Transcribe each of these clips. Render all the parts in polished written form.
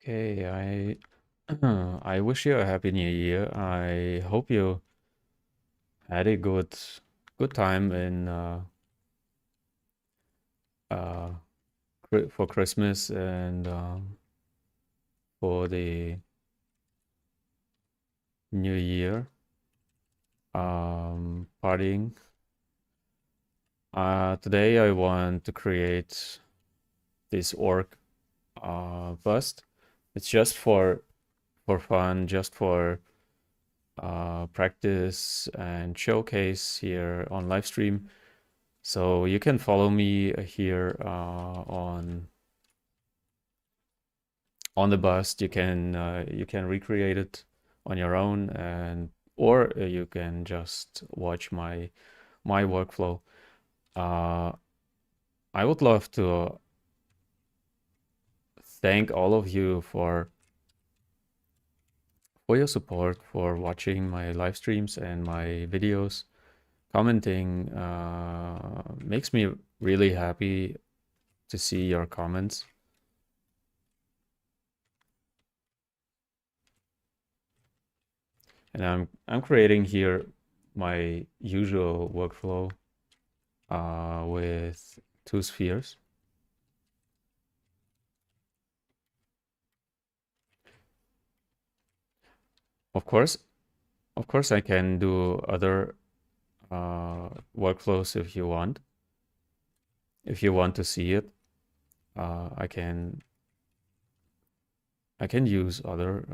Okay, I wish you a happy new year. I hope you had a good time in uh for Christmas and for the new year partying. Today I want to create this orc bust. It's just for fun, just for practice and showcase here on live stream. So you can follow me here on the bust. You can recreate it on your own, and or you can just watch my workflow. Uh, I would love to thank all of you for your support, for watching my live streams and my videos. Commenting makes me really happy to see your comments. And I'm creating here my usual workflow with two spheres. Of course, of course, I can do other workflows if you want. If you want to see it, I can use other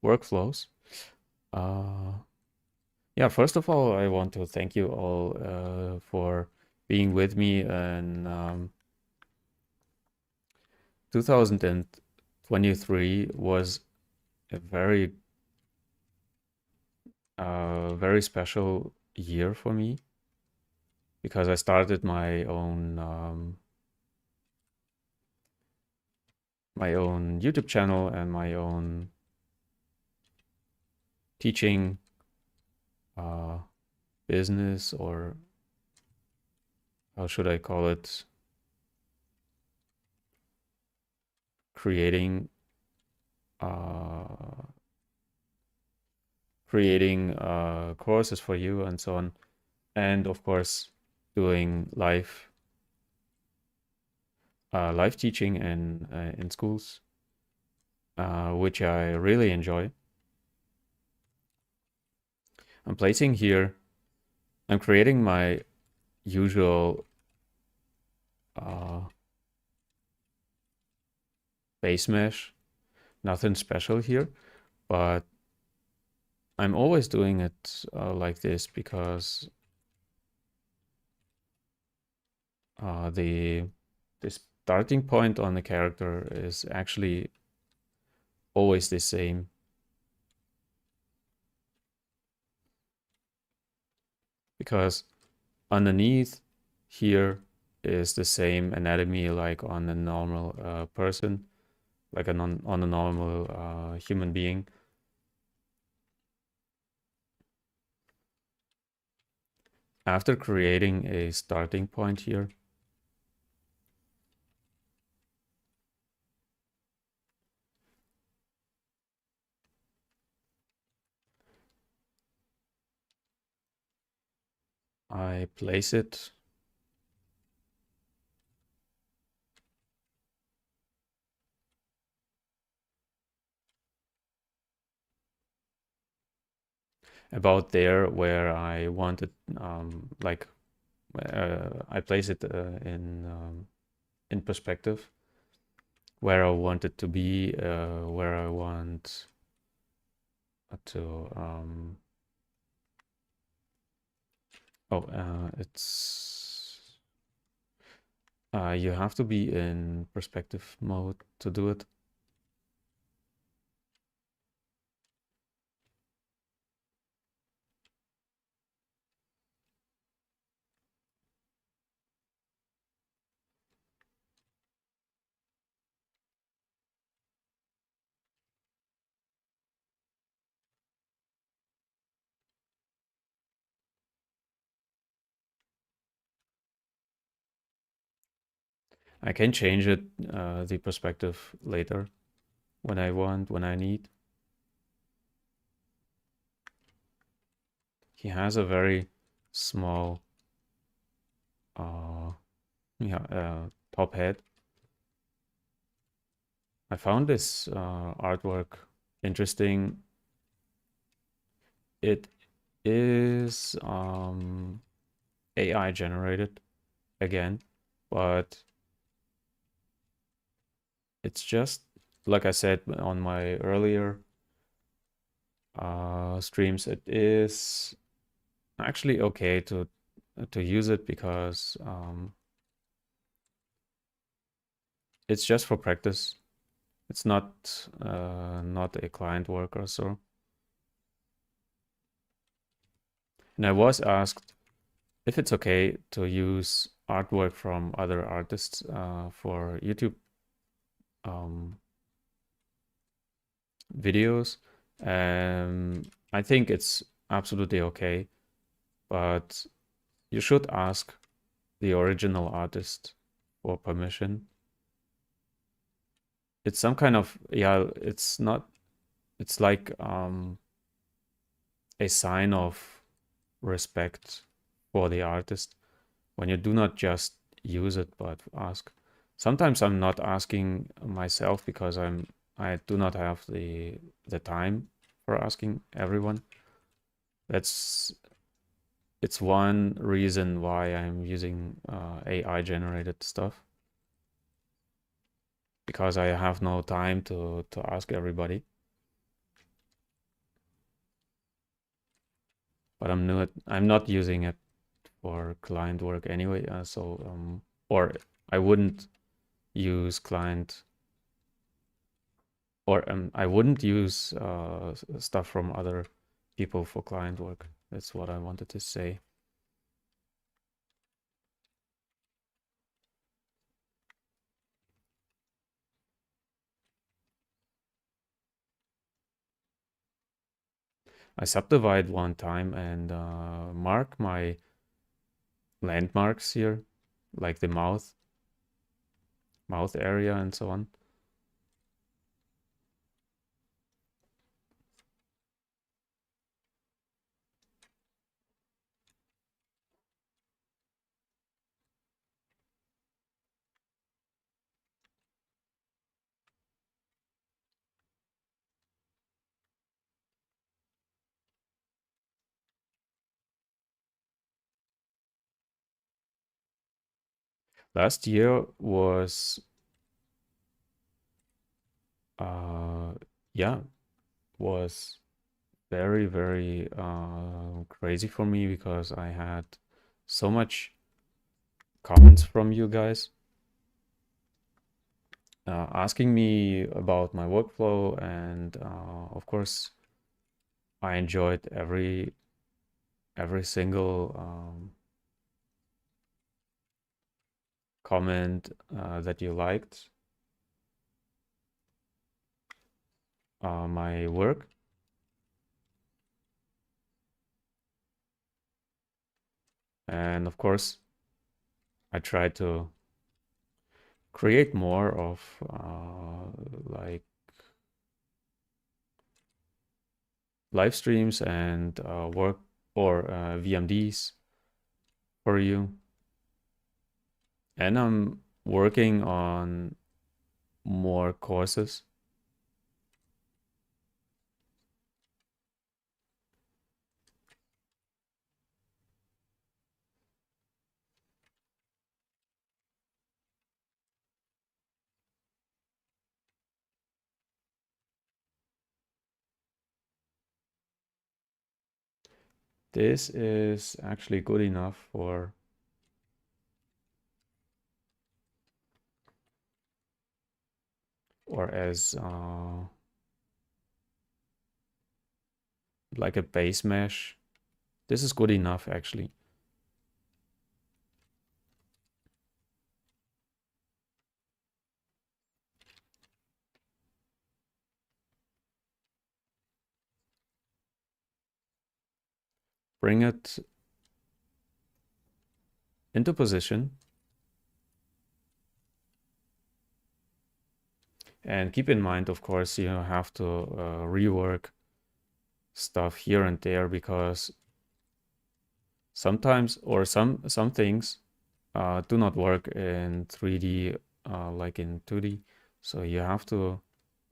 workflows. Uh, yeah, first of all, I want to thank you all for being with me in 2023 was a very special year for me because I started my own YouTube channel and my own teaching business, or how should I call it? Creating uh, courses for you and so on, and of course doing live teaching in schools, which I really enjoy. I'm placing here. I'm creating my usual base mesh. Nothing special here, but I'm always doing it like this because the starting point on the character is actually always the same. Because underneath here is the same anatomy like on a normal person, like on a normal human being. After creating a starting point here, I place it about there where I wanted, like I place it in perspective, where I want it to be, where I want to it's you have to be in perspective mode to do it. I can change it, the perspective later. when I want, when I need. He has a very small top head. I found this artwork interesting. It is AI generated again, but it's just like I said on my earlier streams, it is actually okay to use it because it's just for practice. It's not a client work or so. And I was asked if it's okay to use artwork from other artists for YouTube videos. I think it's absolutely okay, but you should ask the original artist for permission. It's some kind of, yeah, it's not, it's like a sign of respect for the artist when you do not just use it but ask. Sometimes I'm not asking myself because I do not have the time for asking everyone. That's it's one reason why I'm using AI generated stuff, because I have no time to ask everybody. But I'm not using it for client work anyway. Or I wouldn't use client, or I wouldn't use stuff from other people for client work. That's what I wanted to say. I subdivide one time and mark my landmarks here, like the mouth area and so on. Last year was uh yeah, was very, very crazy for me because I had so much comments from you guys asking me about my workflow, and of course I enjoyed every single comment that you liked my work. And of course I tried to create more of like live streams and work or VMDs for you. And I'm working on more courses. This is actually good enough for or as like a base mesh. This is good enough actually. Bring it into position. And keep in mind, of course, you have to rework stuff here and there, because sometimes, or some things do not work in 3D like in 2D. So you have to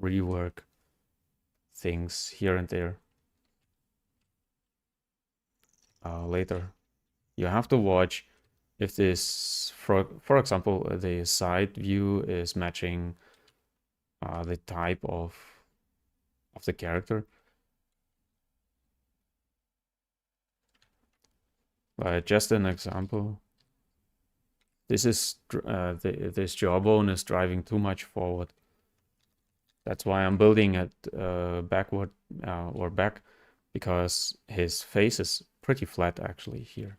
rework things here and there later. You have to watch if this, for example, the side view is matching the type of the character. Just an example. This is this jawbone is driving too much forward. That's why I'm building it backward or back, because his face is pretty flat actually here.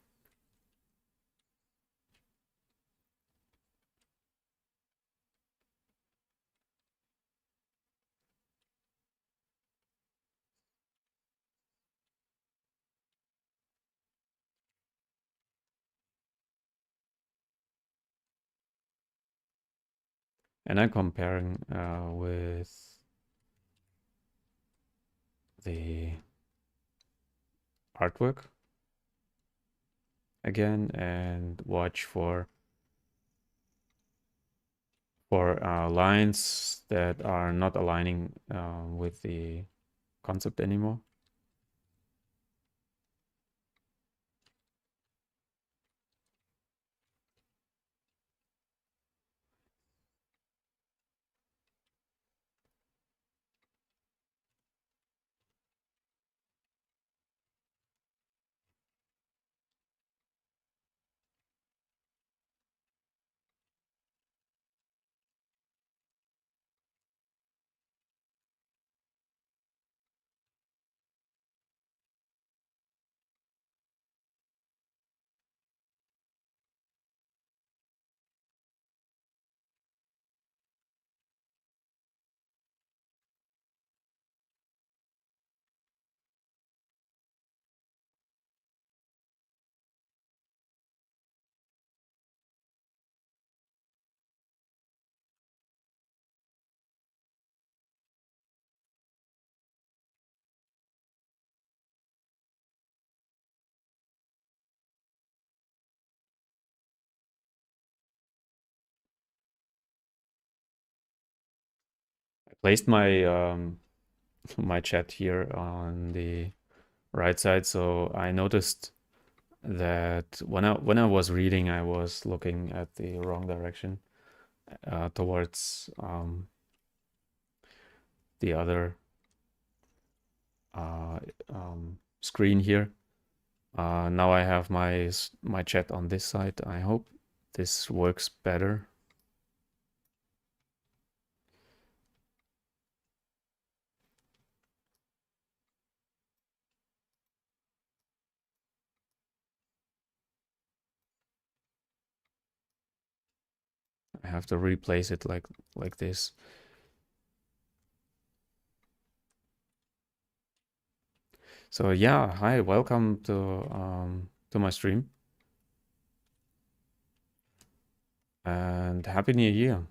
And I'm comparing with the artwork again, and watch for lines that are not aligning with the concept anymore. I placed my my chat here on the right side, so I noticed that when I was reading, I was looking at the wrong direction towards the other uh, screen here. Now I have my chat on this side. I hope this works better. I have to replace it like this. So yeah, hi, welcome to my stream, and happy New Year.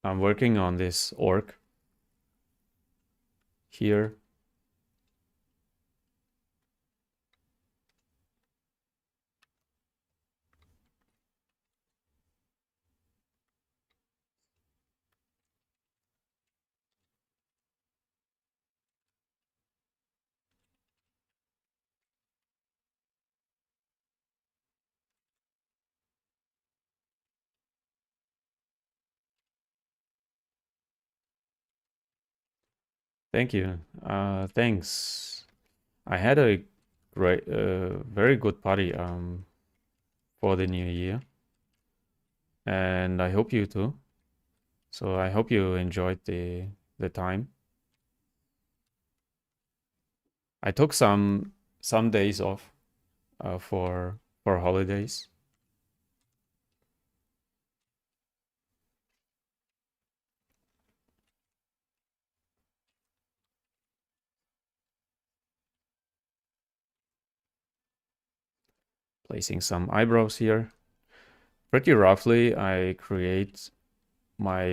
I'm working on this orc here. Thank you. Thanks. I had a great, very good party for the new year, and I hope you too. So I hope you enjoyed the time. I took some days off for holidays. Placing some eyebrows here. pretty roughly, I create my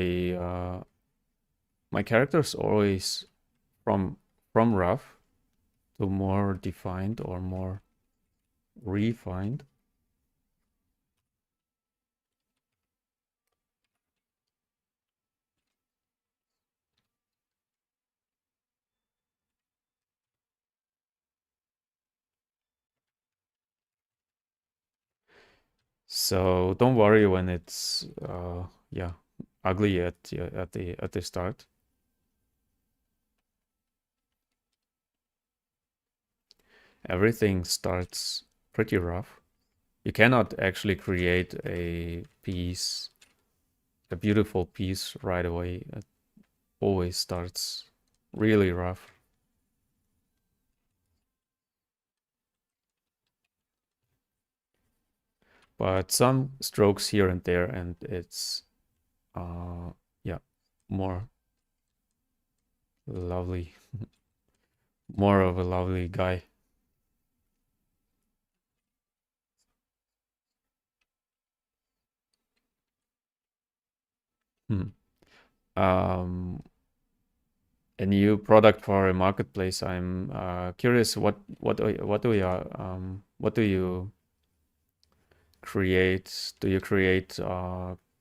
my characters always from rough to more defined or more refined. So don't worry when it's yeah, ugly at the start. Everything starts pretty rough. You cannot actually create a piece, a beautiful piece right away. It always starts really rough. But some strokes here and there, and it's yeah, more lovely, more of a lovely guy. Hmm. Um, a new product for a marketplace. I'm curious what do you create? Do you create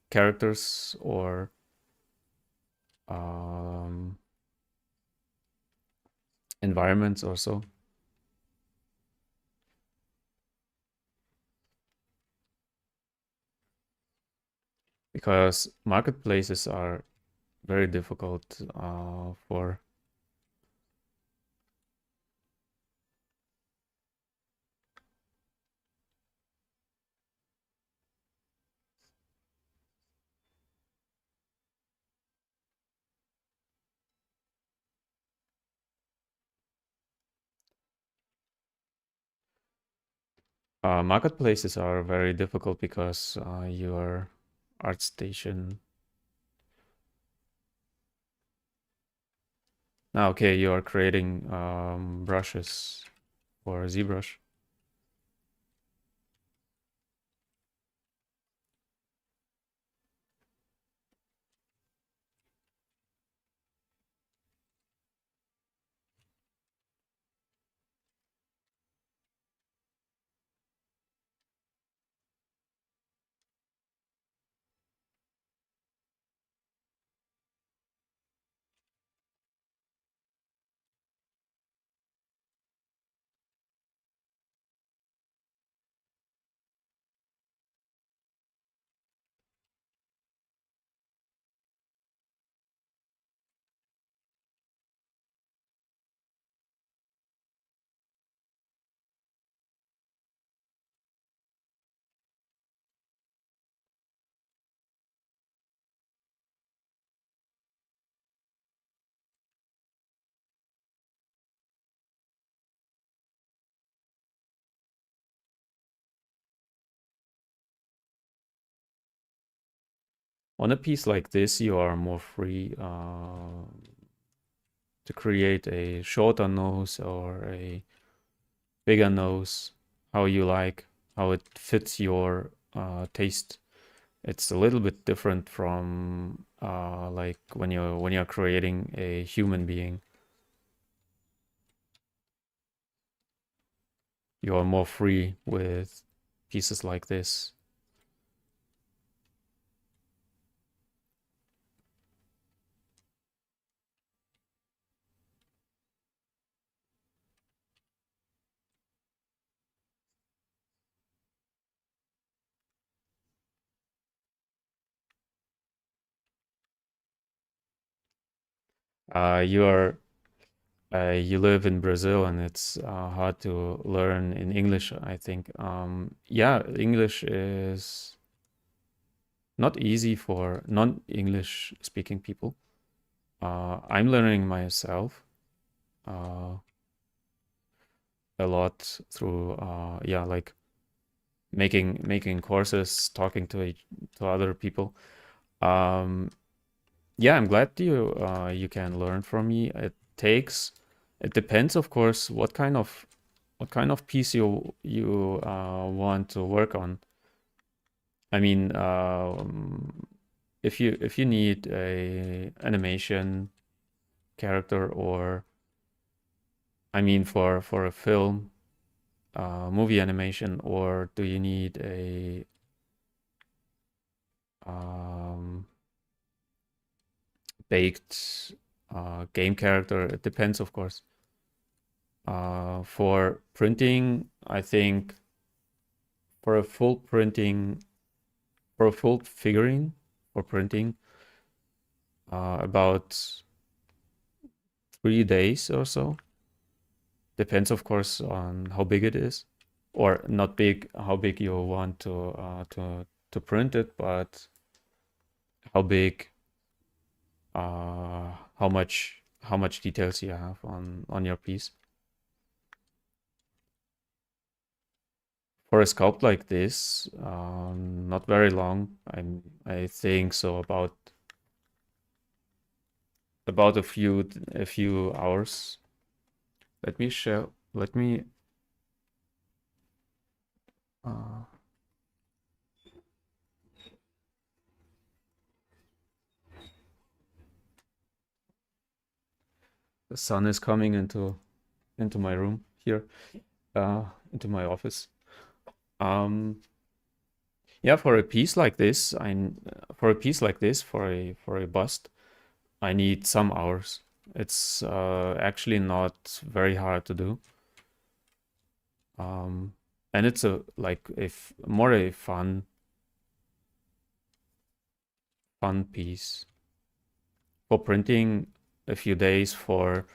characters or um, environments or so? Because marketplaces are very difficult for marketplaces are very difficult because your ArtStation. Now, okay, you are creating brushes for ZBrush. On a piece like this, you are more free to create a shorter nose or a bigger nose, how you like, how it fits your taste. It's a little bit different from like when you're creating a human being. You are more free with pieces like this. You are you live in Brazil and it's hard to learn in English, I think. Yeah, English is not easy for non-English speaking people. I'm learning myself uh, a lot through yeah, like making courses, talking to other people. Um, yeah, I'm glad you can learn from me. It depends, of course, what kind of piece you want to work on. I mean, if you need a animation character, or I mean for a film, movie animation, or do you need a um, baked game character? It depends, of course. For printing, I think for a full printing, for a full figurine for printing, about 3 days or so. Depends, of course, on how big it is, or not big, how big you want to print it, but how big, how much details you have on your piece. For a sculpt like this, not very long. I think so about a few hours. Let me show. Let me. Uh, the sun is coming into my room here, into my office. Um, yeah, for a piece like this, for a bust, I need some hours. It's actually not very hard to do. And it's more a fun piece. For printing, a few days. For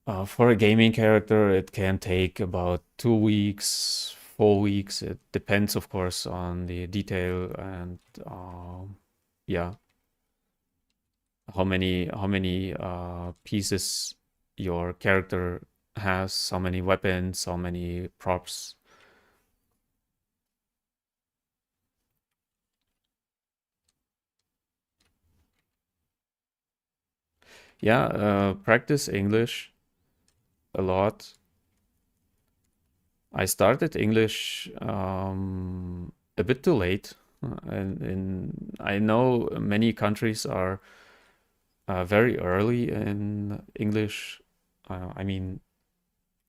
a gaming character, it can take about 2 weeks, 4 weeks. It depends, of course, on the detail and yeah, how many pieces your character has, how many weapons, how many props. Yeah, practice English a lot. I started English a bit too late, and I know many countries are very early in English. I mean,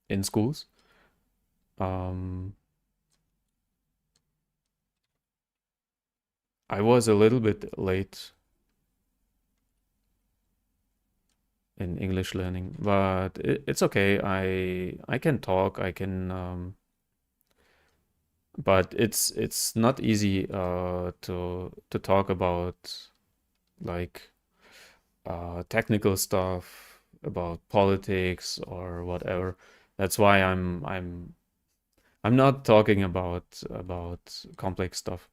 in schools. Um, I was a little bit late in English learning, but it's okay. I can talk. I can, but it's not easy to talk about like technical stuff about politics or whatever. That's why I'm not talking about complex stuff.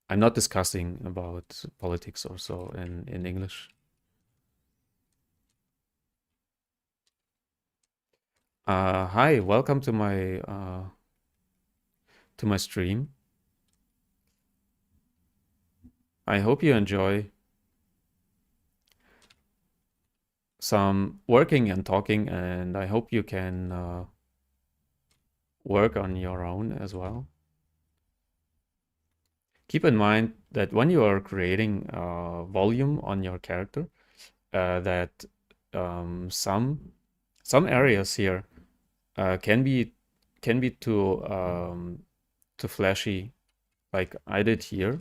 I'm not discussing about politics or so in English. Hi, welcome to my stream. I hope you enjoy some working and talking, and I hope you can work on your own as well. Keep in mind that when you are creating volume on your character, that some areas here can be too flashy, like I did here.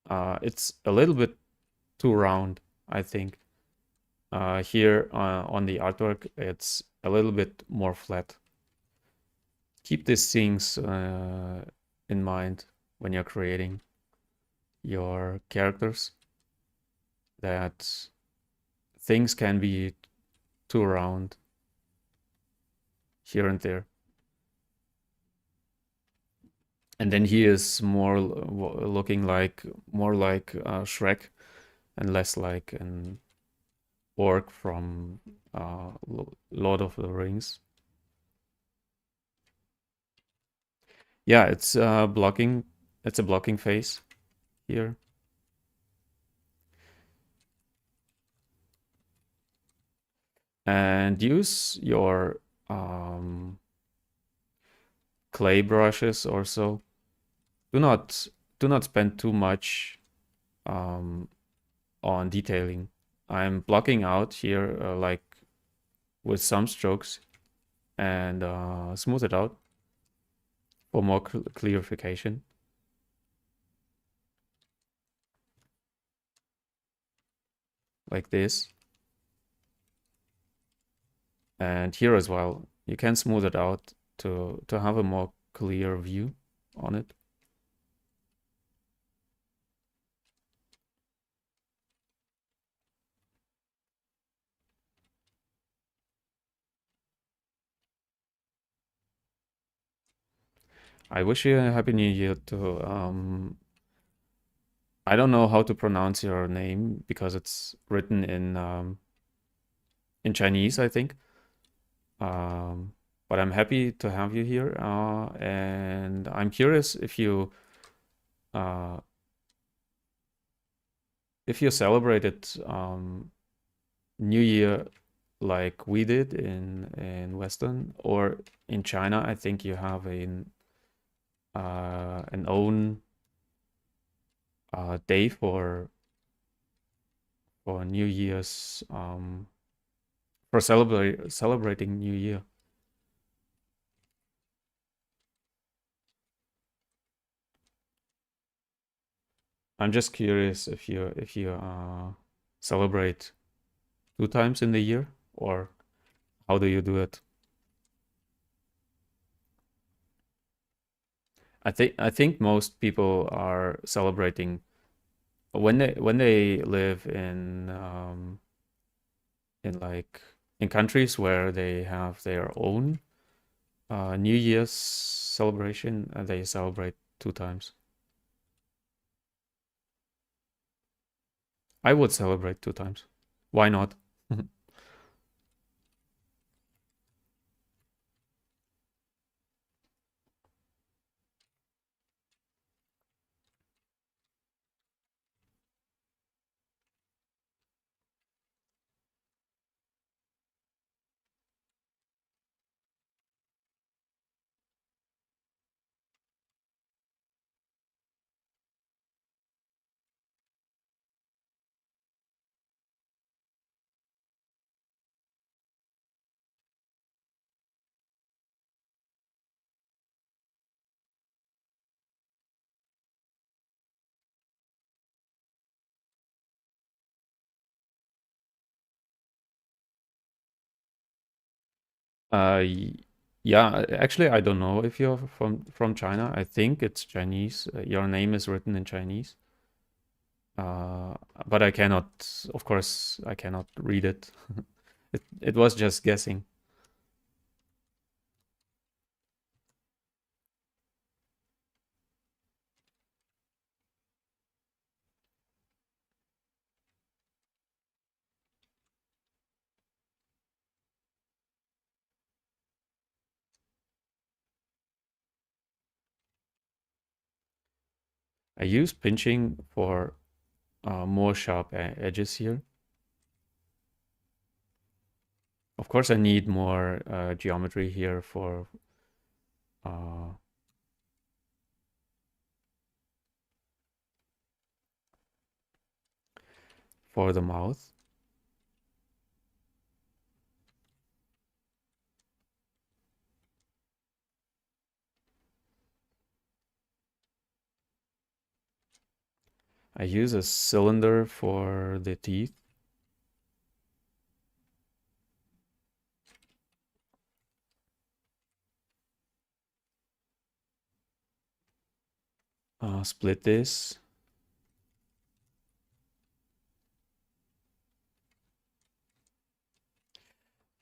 It's a little bit too round, I think. Here on the artwork, it's a little bit more flat. Keep these things in mind when you're creating your characters, that things can be too round here and there. And then he is looking more like Shrek, and less like an orc from Lord of the Rings. Yeah, it's blocking. It's a blocking phase here. And use your clay brushes or so. Do not spend too much on detailing. I'm blocking out here like with some strokes and smooth it out for more clarification, like this. And here as well, you can smooth it out to have a more clear view on it. I wish you a happy new year too. I don't know how to pronounce your name because it's written in Chinese, I think. Um, but I'm happy to have you here, and I'm curious uh, if you celebrated New Year like we did in Western, or in China. I think you have an own day for New Year's, for celebrating New Year. I'm just curious if you celebrate 2 times in the year, or how do you do it? I think most people are celebrating when they live in like in countries where they have their own New Year's celebration, and they celebrate 2 times. I would celebrate 2 times. Why not? Yeah, actually, I don't know if you're from China. I think it's Chinese. Your name is written in Chinese. Uh, but I cannot, of course, I cannot read it. It was just guessing. I use pinching for more sharp edges here. Of course, I need more geometry here uh, for the mouth. I use a cylinder for the teeth. Split this.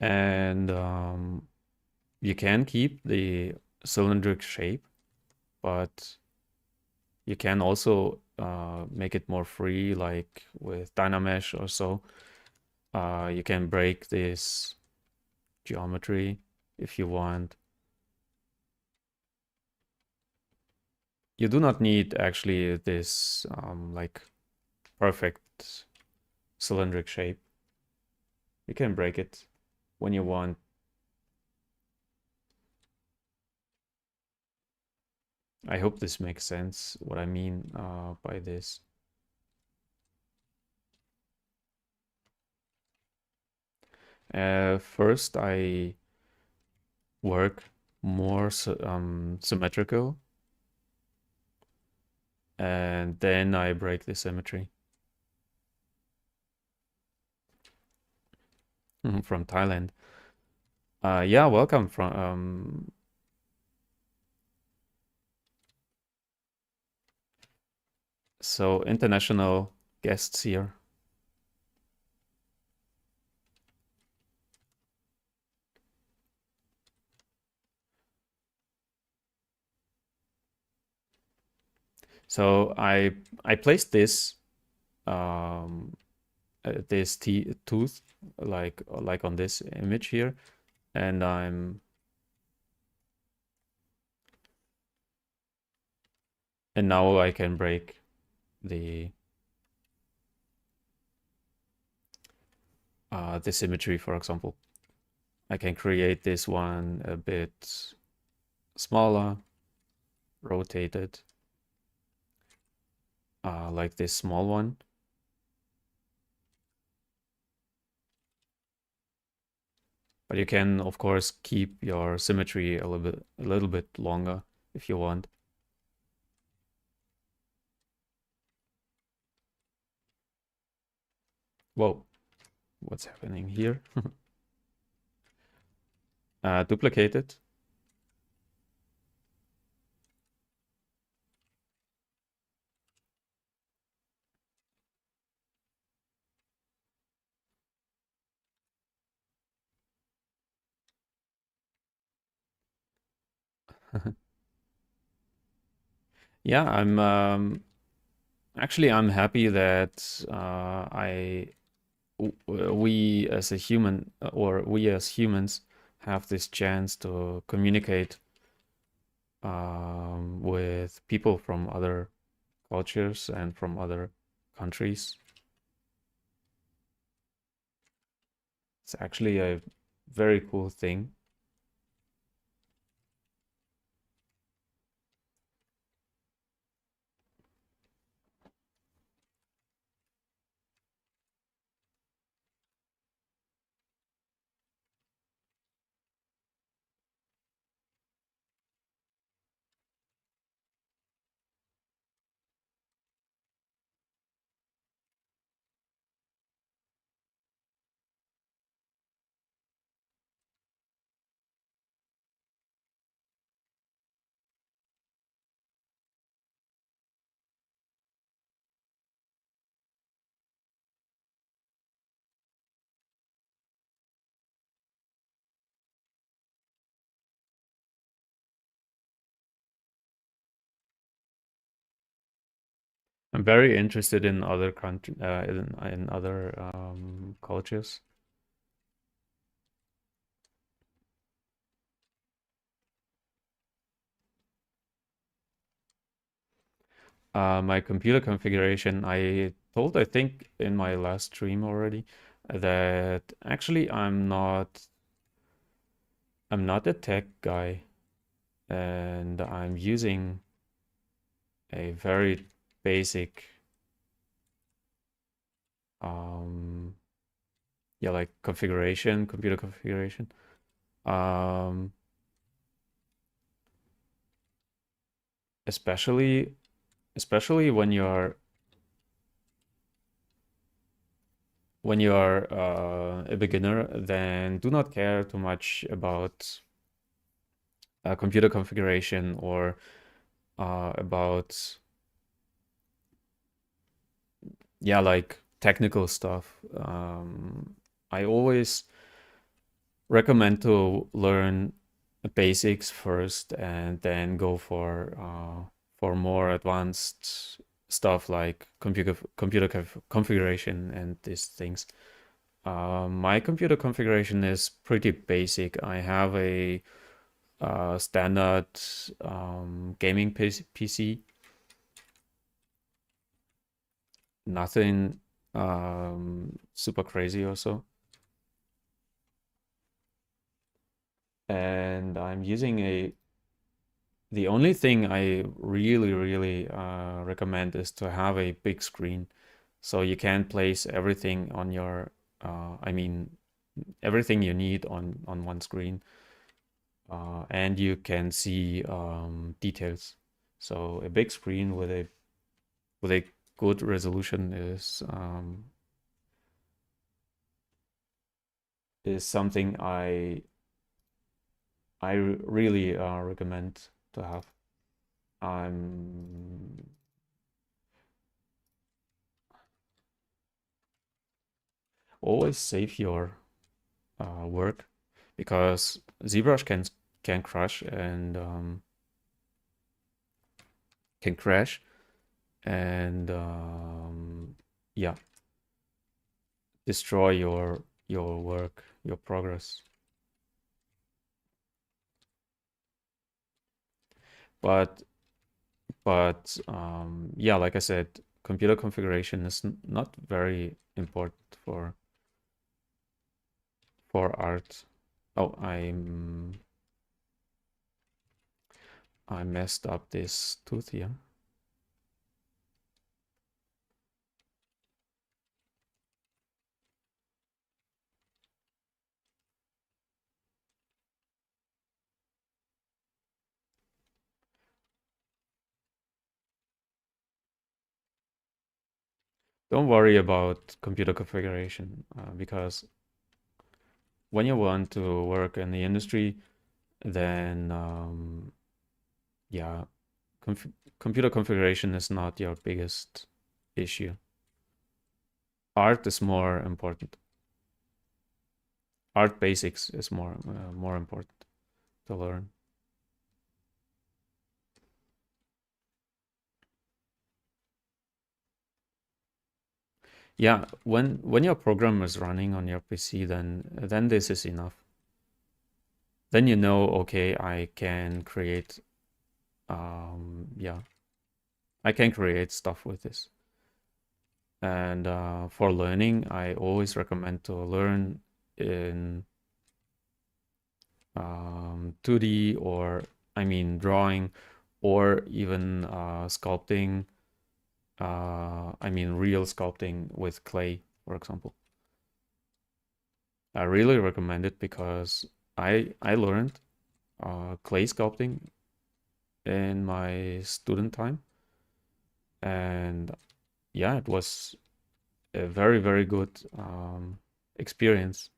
And you can keep the cylindric shape, but you can also make it more free, like with Dynamesh or so. You can break this geometry if you want. You do not need actually this like perfect cylindric shape. You can break it when you want. I hope this makes sense, what I mean by this. First, I work more symmetrical, and then I break the symmetry. From Thailand. Yeah, welcome from so international guests here. So I placed this um this t tooth like on this image here, and now I can break the symmetry, for example. I can create this one a bit smaller, rotate it like this small one. But you can, of course, keep your symmetry a little bit longer if you want. Whoa, what's happening here? Duplicate it. Yeah, I'm happy that we as a human or we as humans have this chance to communicate with people from other cultures and from other countries. It's actually a very cool thing. I'm very interested in other country in other cultures. My computer configuration, I told, I think, in my last stream already, that actually I'm not a tech guy, and I'm using a very basic, um, yeah, like computer configuration. Um, especially, especially when you're a beginner, then do not care too much about computer configuration or about, yeah, like technical stuff. I always recommend to learn the basics first and then go for more advanced stuff like configuration and these things. My computer configuration is pretty basic. I have a standard gaming PC, nothing super crazy or so. And I'm using The only thing I really recommend is to have a big screen, so you can place everything on your, I mean, everything you need on one screen, and you can see details. So a big screen with a good resolution is something I really recommend to have. I'm always save your work, because ZBrush can crash and can crash and yeah, destroy your work, your progress. But yeah, like I said, computer configuration is not very important for art. Oh, I messed up this tooth here. Don't worry about computer configuration, because when you want to work in the industry, then yeah, conf computer configuration is not your biggest issue. Art is more important. Art basics is more important to learn. Yeah, when your program is running on your PC, then this is enough. Then you know, okay, I can create, yeah, I can create stuff with this. And for learning, I always recommend to learn in 2D, or I mean drawing, or even sculpting. I mean real sculpting with clay, for example. I really recommend it because I learned clay sculpting in my student time, and yeah, it was a very good experience.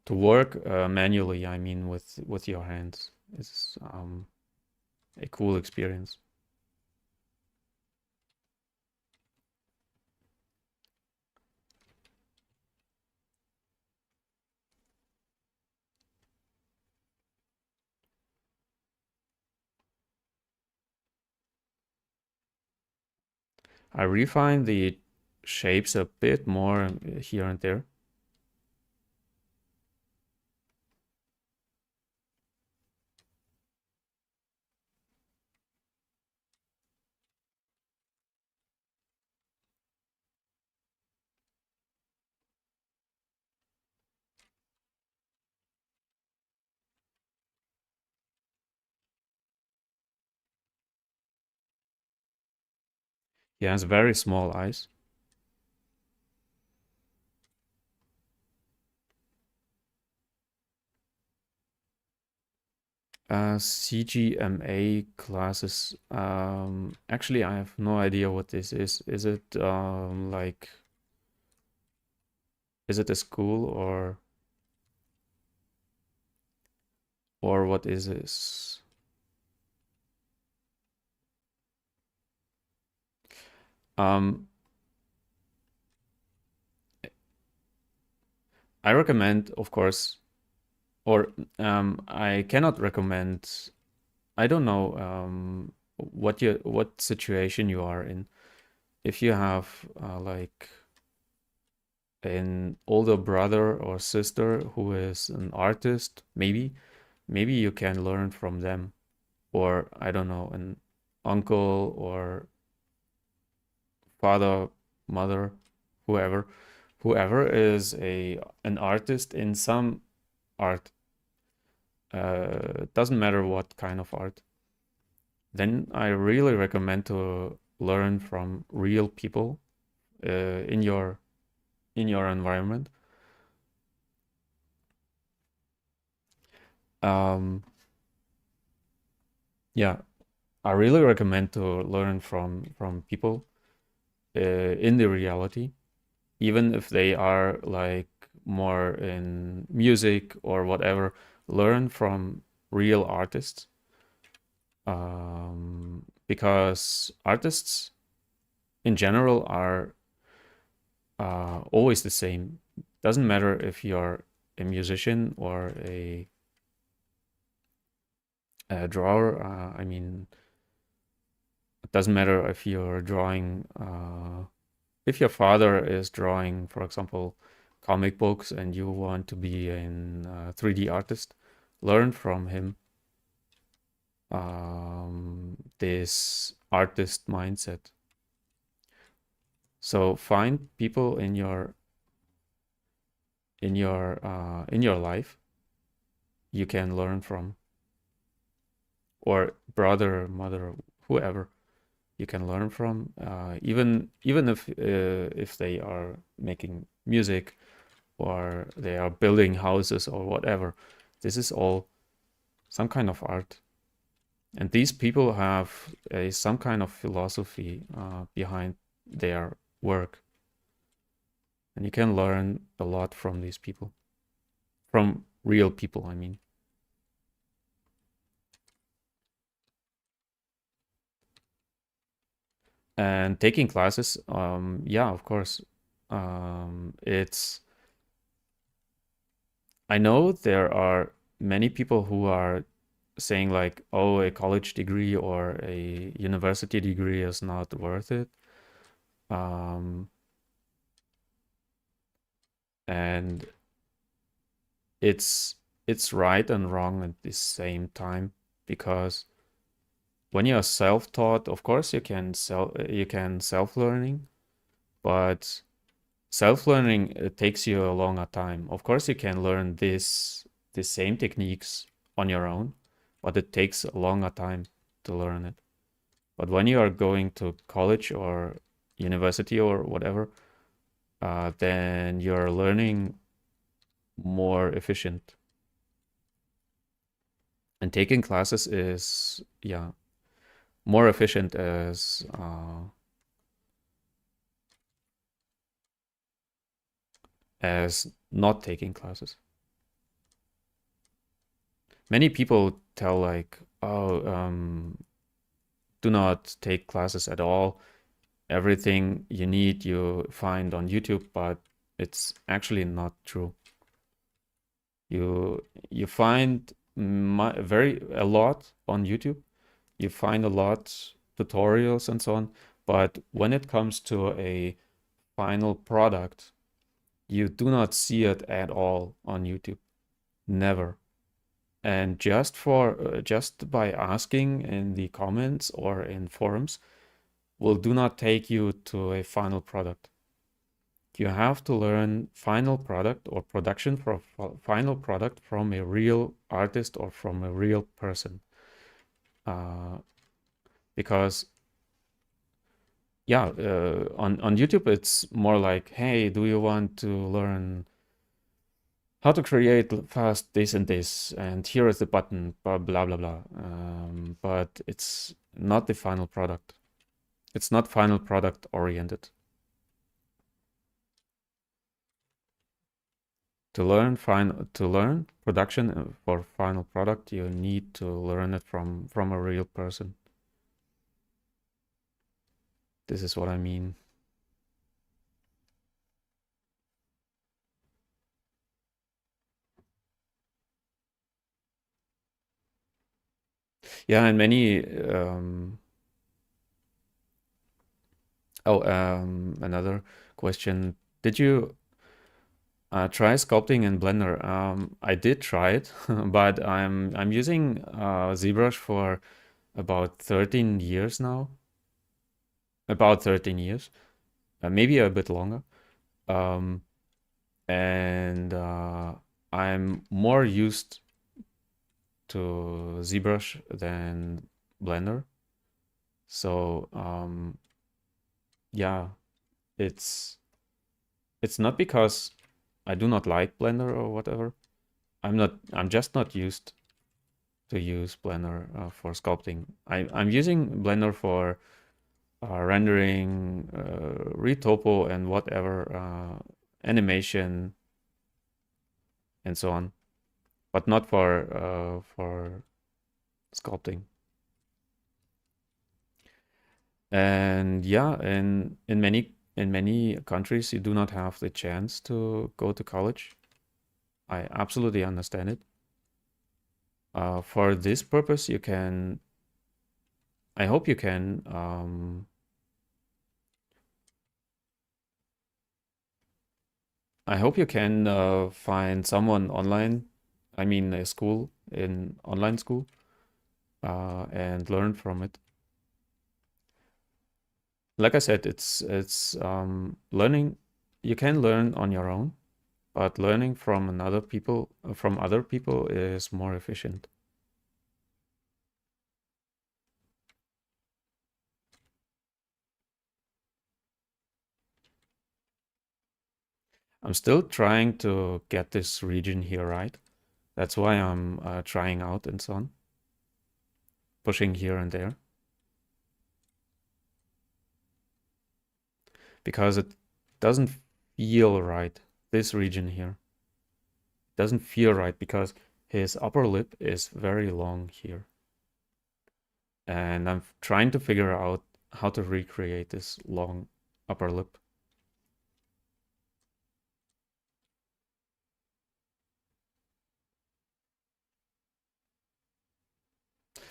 To work manually, I mean with your hands, is a cool experience. I refine the shapes a bit more here and there. He has very small eyes. CGMA classes. Actually, I have no idea what this is. Is it like, is it a school, or what is this? Um, I recommend, of course, or I cannot recommend. I don't know what situation you are in. If you have like an older brother or sister who is an artist, maybe you can learn from them, or I don't know, an uncle or father, mother, whoever. whoever is an artist in some art, doesn't matter what kind of art, then I really recommend to learn from real people in your environment. Um, yeah, I really recommend to learn from people in the reality, even if they are like more in music or whatever. Learn from real artists, because artists in general are always the same. Doesn't matter if you're a musician or a drawer. I mean, it doesn't matter if you're drawing. If your father is drawing, for example, comic books, and you want to be an 3D artist, learn from him this artist mindset. So find people in your life you can learn from, or brother, mother, whoever you can learn from, even if they are making music or they are building houses or whatever. This is all some kind of art, and these people have some kind of philosophy behind their work, and you can learn a lot from these people, from real people, I mean. And taking classes, yeah, of course. It's I know there are many people who are saying like, oh, a college degree or a university degree is not worth it. Um, and it's it's right and wrong at the same time, because when you're self-taught, of course you can self-learning, but self-learning, it takes you a longer time. Of course, you can learn the same techniques on your own, but it takes a longer time to learn it. But when you are going to college or university or whatever, then you're learning more efficient. And taking classes is, yeah, more efficient as not taking classes. Many people tell like, oh, do not take classes at all. Everything you need you find on YouTube, but it's actually not true. You find a lot on YouTube. You find a lot tutorials and so on, but when it comes to a final product, you do not see it at all on YouTube. Never. And just by asking in the comments or in forums will do not take you to a final product. You have to learn final product or production for final product from a real artist or from a real person. Because yeah, on YouTube it's more like, hey, do you want to learn how to create fast this and this, and here is the button, blah blah blah blah. But it's not the final product. It's not final product oriented. To learn production for final product, you need to learn it from a real person. This is what I mean. Yeah, and many another question. Did you try sculpting in Blender? I did try it, but I'm using ZBrush for about 13 years now. About 13 years, maybe a bit longer. and I'm more used to ZBrush than Blender. So yeah, it's it's not because I do not like Blender or whatever. I'm just not used to use Blender for sculpting. I'm using Blender for rendering, retopo and whatever, animation and so on, but not for sculpting. And yeah, in many countries, you do not have the chance to go to college. I absolutely understand it. For this purpose, you can. I hope you can. I hope you can find someone online. I mean, a school in online school, and learn from it. Like I said, it's learning. You can learn on your own, but learning from other people is more efficient. I'm still trying to get this region here right. That's why I'm trying out and so on, pushing here and there, because it doesn't feel right. This region here doesn't feel right because his upper lip is very long here. And I'm trying to figure out how to recreate this long upper lip.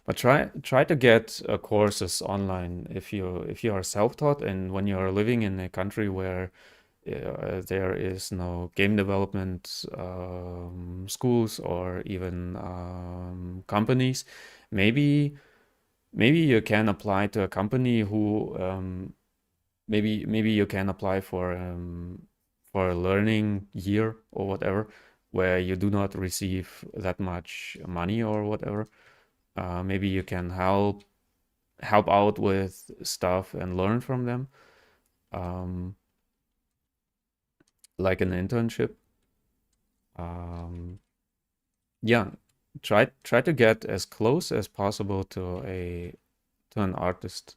But try to get courses online if you are self-taught, and when you are living in a country where there is no game development schools or even companies, maybe you can apply to a company who maybe you can apply for a learning year or whatever, where you do not receive that much money or whatever. Maybe you can help out with stuff and learn from them, um, like an internship. Um, yeah, try to get as close as possible to an artist,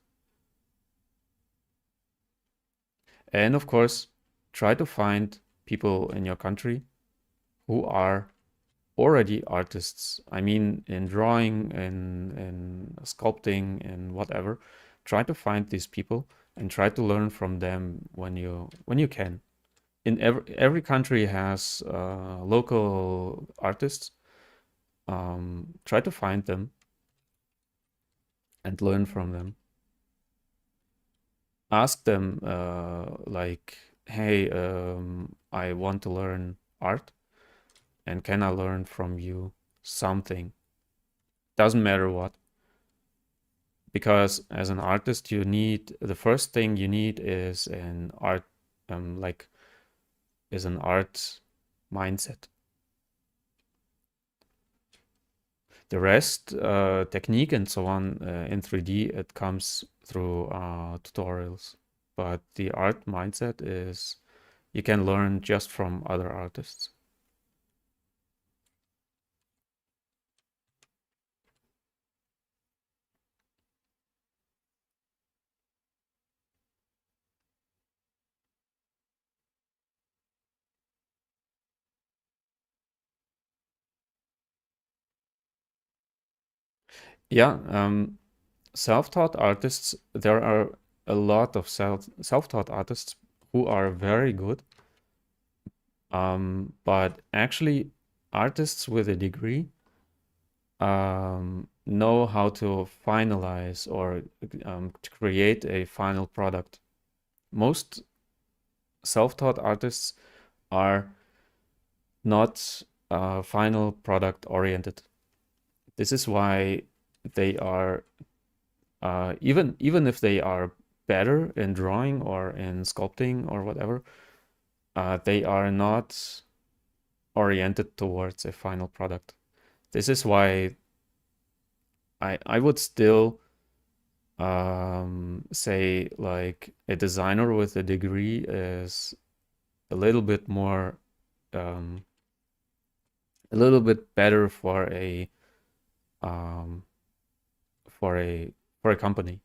and of course, try to find people in your country who are already artists. I mean, in drawing, in sculpting, and whatever. Try to find these people and try to learn from them when you can. In every country has local artists. Try to find them and learn from them. Ask them like, hey, I want to learn art, and can I learn from you something? Doesn't matter what. Because as an artist, the first thing you need is like is an art mindset. The rest, technique and so on, in 3D, it comes through tutorials. But the art mindset is you can learn just from other artists. Yeah, self-taught artists, there are a lot of self-taught artists who are very good. But actually, artists with a degree know how to finalize or to create a final product. Most self-taught artists are not final product oriented. This is why they are even if they are better in drawing or in sculpting or whatever, they are not oriented towards a final product. This is why I would still say like a designer with a degree is a little bit more um, a little bit better um, for a for a company.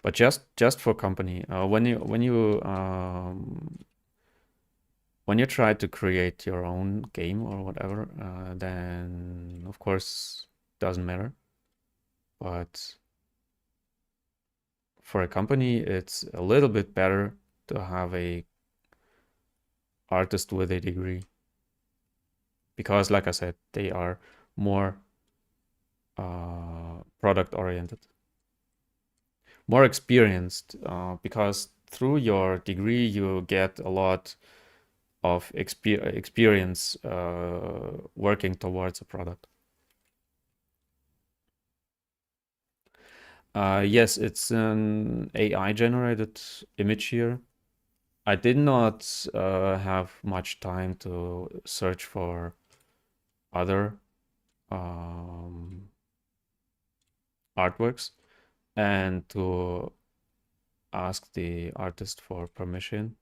But just for company, when you try to create your own game or whatever, then of course doesn't matter. But for a company, it's a little bit better to have a artist with a degree because, like I said, they are more product oriented, more experienced. Because through your degree, you get a lot of experience working towards a product. Yes, it's an AI generated image here. I did not have much time to search for other um, artworks and to ask the artist for permission.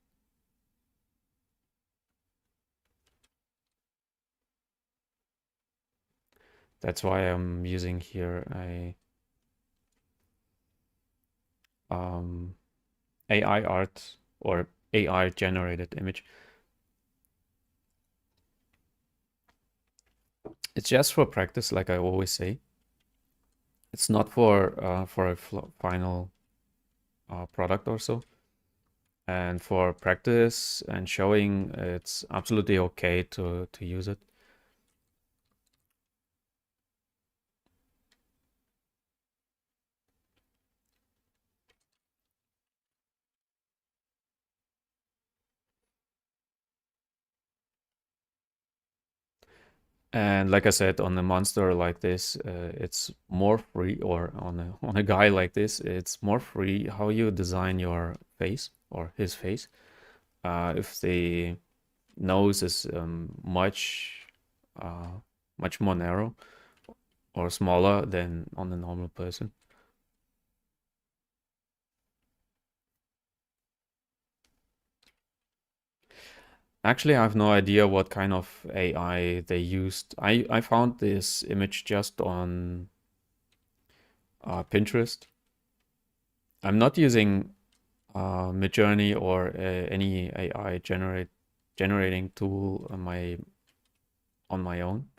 That's why I'm using here a AI art or AI generated image. It's just for practice, like I always say. It's not for a final product or so. And for practice and showing, it's absolutely okay to use it. And like I said, on a monster like this, it's more free, or on a guy like this, it's more free how you design your face or his face. If the nose is uh, much more narrow or smaller than on a normal person. Actually, I have no idea what kind of AI they used. I found this image just on Pinterest. I'm not using Midjourney or any AI generating tool on my own.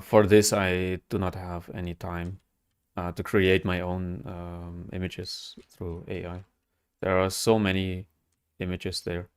For this, I do not have any time to create my own images through AI. There are so many images there.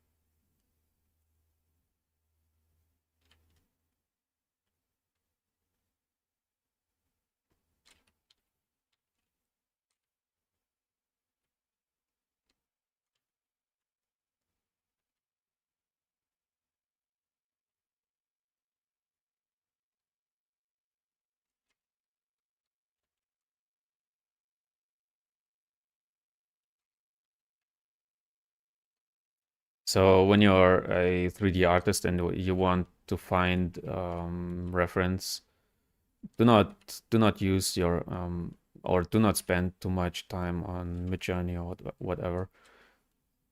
So when you're a 3D artist and you want to find reference, do not use your or do not spend too much time on Midjourney or whatever.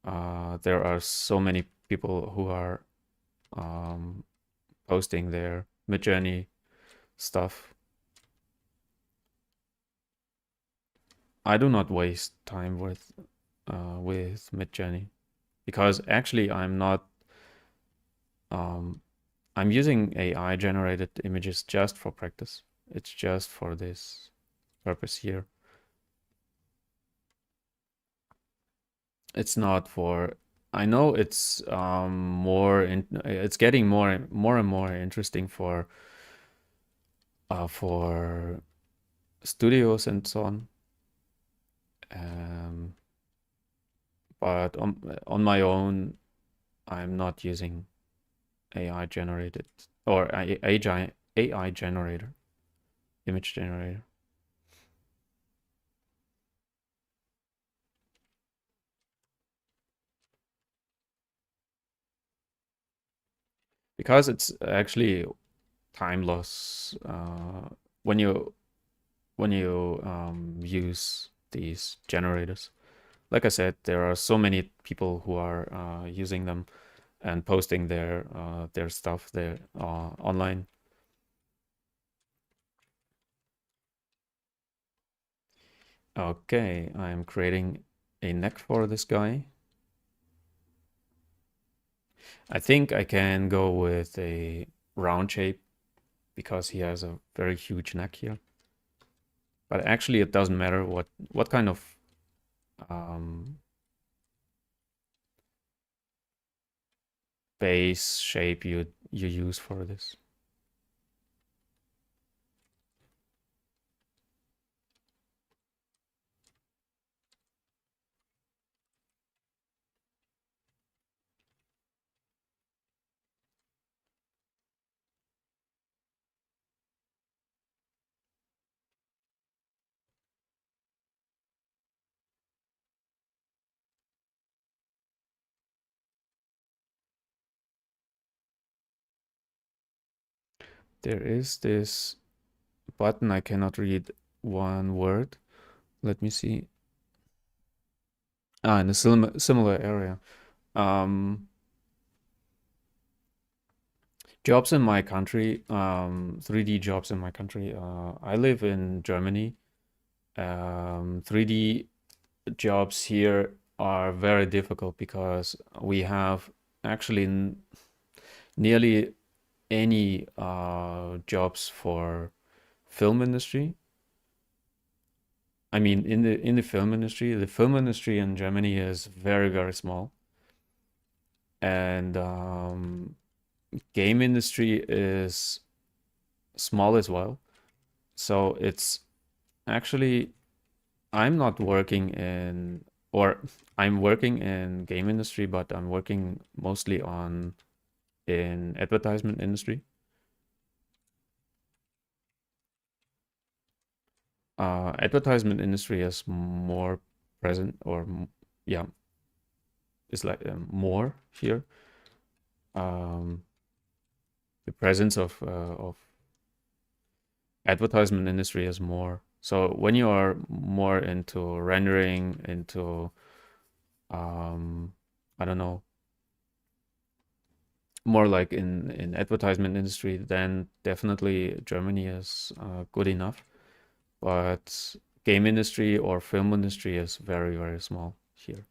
There are so many people who are um, posting their Midjourney stuff. I do not waste time with Midjourney because actually um, I'm using AI generated images just for practice. It's just for this purpose here. It's not for. I know it's it's getting more and more interesting for studios and so on. Um, but on my own, I'm not using AI generated or AI generator, image generator. Because it's actually time loss when you use these generators. Like I said, there are so many people who are using them and posting their stuff there online. Okay, I'm creating a neck for this guy. I think I can go with a round shape because he has a very huge neck here. But actually, it doesn't matter what kind of um, base shape you use for this. There is this button I cannot read one word. Let me see. In a similar area. Um, Jobs in my country, 3D jobs in my country. I live in Germany. 3D jobs here are very difficult because we have actually nearly any jobs for film industry. I mean, in the film industry in Germany is very, very small, and game industry is small as well. So it's actually I'm not working in or I'm working in game industry, but I'm working mostly on in advertisement industry. Advertisement industry is more present or yeah, is like more here. Um, the presence of advertisement industry is more. So when you are more into rendering, into I don't know, more like in advertisement industry, then definitely Germany is good enough. But game industry or film industry is very, very small here.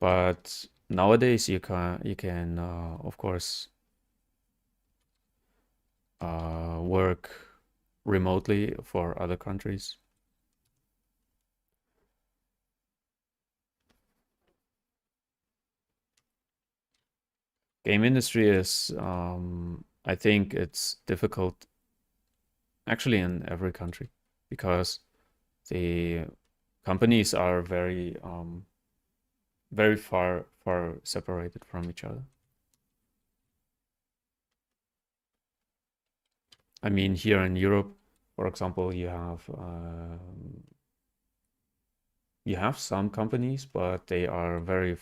But nowadays you can of course work remotely for other countries. Game industry is I think it's difficult actually in every country because the companies are very far separated from each other. I mean, here in Europe, for example, you have some companies, but they are very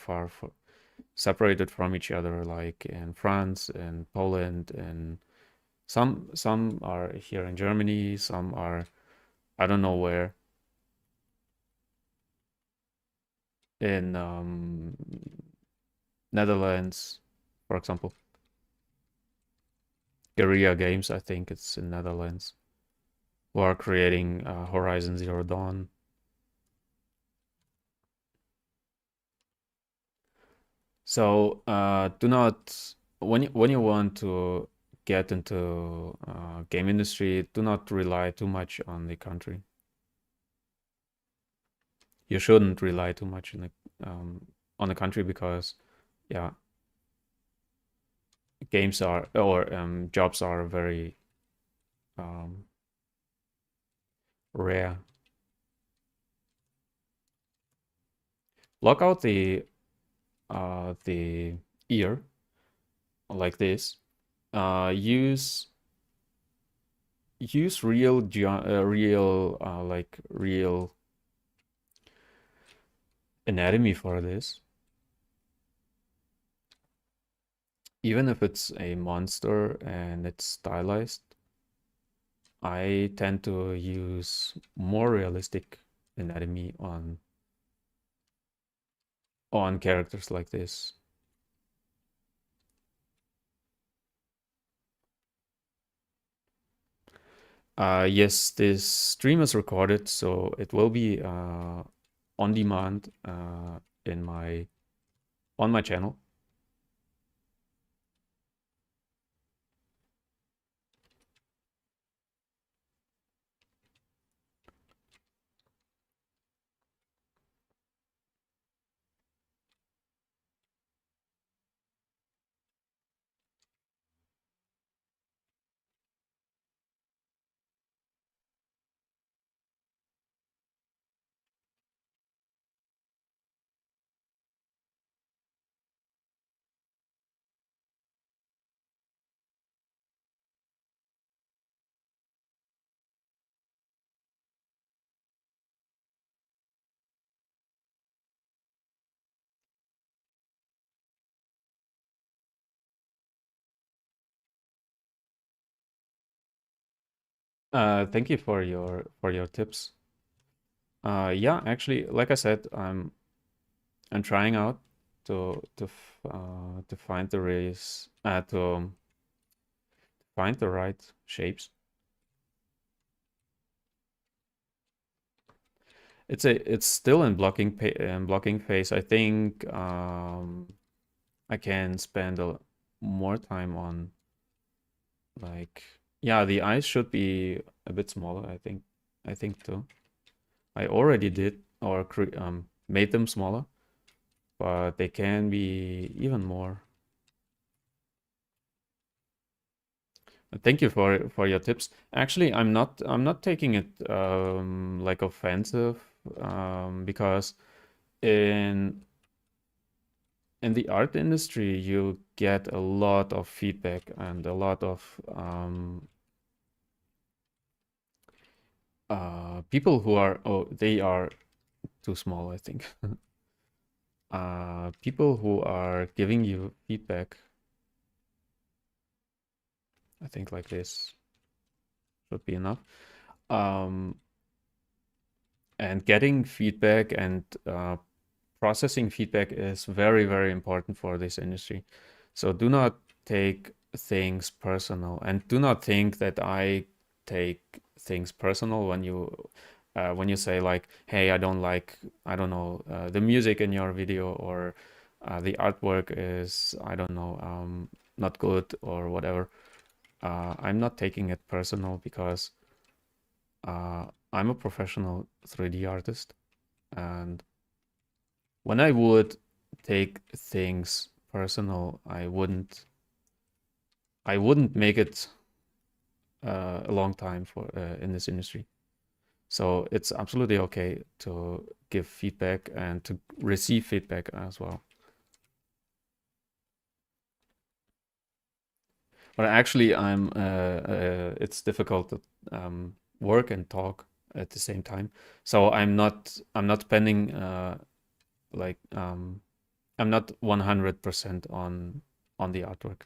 separated from each other. Like in France and Poland, and some are here in Germany, some are I don't know where in Netherlands, for example. Guerrilla Games, I think it's in Netherlands, who are creating Horizon Zero Dawn. So do not when you want to get into game industry, do not rely too much on the country. You shouldn't rely too much on the country because yeah, games are or jobs are very um, rare. Lock out the the ear like this. Use real anatomy for this. Even if it's a monster and it's stylized, I tend to use more realistic anatomy on characters like this. Yes, this stream is recorded, so it will be on demand in on my channel. Thank you for your tips. Yeah, actually, like I said, I'm trying out to find the race to find the right shapes. It's still in blocking phase. I think I can spend more time on like yeah, the eyes should be a bit smaller, I think too. I already did or made them smaller, but they can be even more. Thank you for your tips. Actually, I'm not taking it like offensive because in in the art industry you get a lot of feedback and a lot of people who are they are too small, I think. People who are giving you feedback, I think like this should be enough. Um, and getting feedback and processing feedback is very, very important for this industry. So do not take things personal and do not think that I take things personal when you say like, hey, I don't like, I don't know, the music in your video or the artwork is, I don't know, not good or whatever. I'm not taking it personal because I'm a professional 3D artist, and when I would take things personal, I wouldn't make it a long time for in this industry. So it's absolutely okay to give feedback and to receive feedback as well. But actually, it's difficult to work and talk at the same time. So I'm not spending like I'm not 100% on the artwork.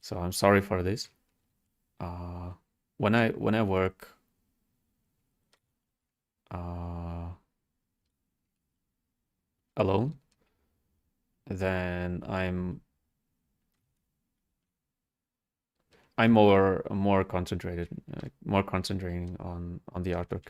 So I'm sorry for this. Uh, when I work uh, alone, then I'm more concentrated, more concentrating on the artwork.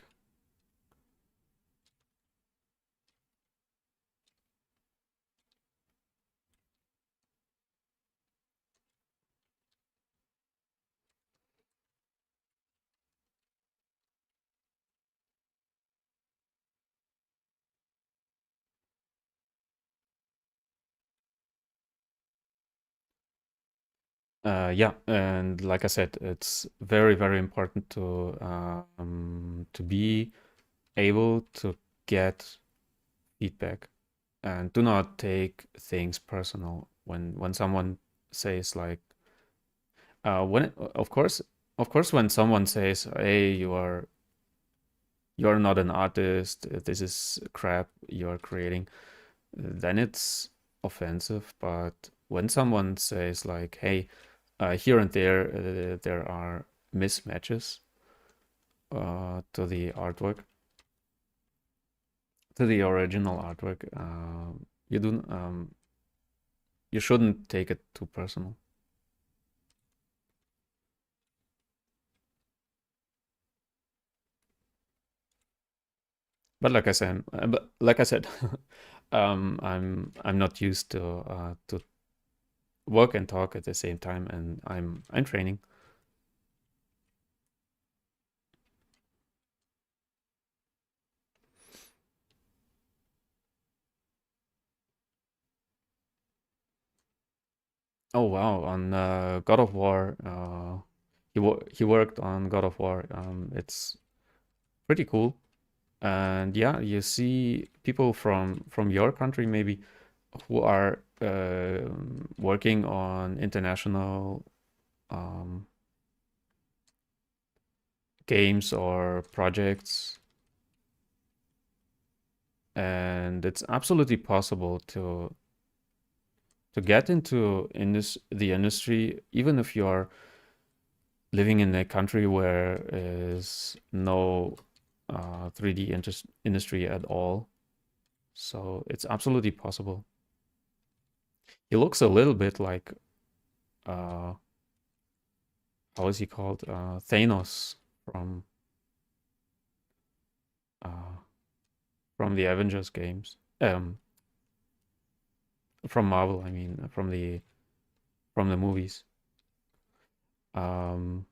Yeah, and like I said, it's very, very important to be able to get feedback. and do not take things personal when someone says like when of course when someone says, hey, you're not an artist, this is crap you're creating, then it's offensive. But when someone says like, hey, here and there are mismatches to the artwork, to the original artwork, you do you shouldn't take it too personal. But like I said, I'm not used to work and talk at the same time, and I'm training. Oh wow, on God of War, he worked on God of War. It's pretty cool, and yeah, you see people from your country maybe who are working on international um, games or projects, and it's absolutely possible to get into the industry even if you're living in a country where is no 3D industry at all. So it's absolutely possible. He looks a little bit like uh, how is he called? Thanos from uh, from the Avengers games. From Marvel, I mean, from the movies. Um,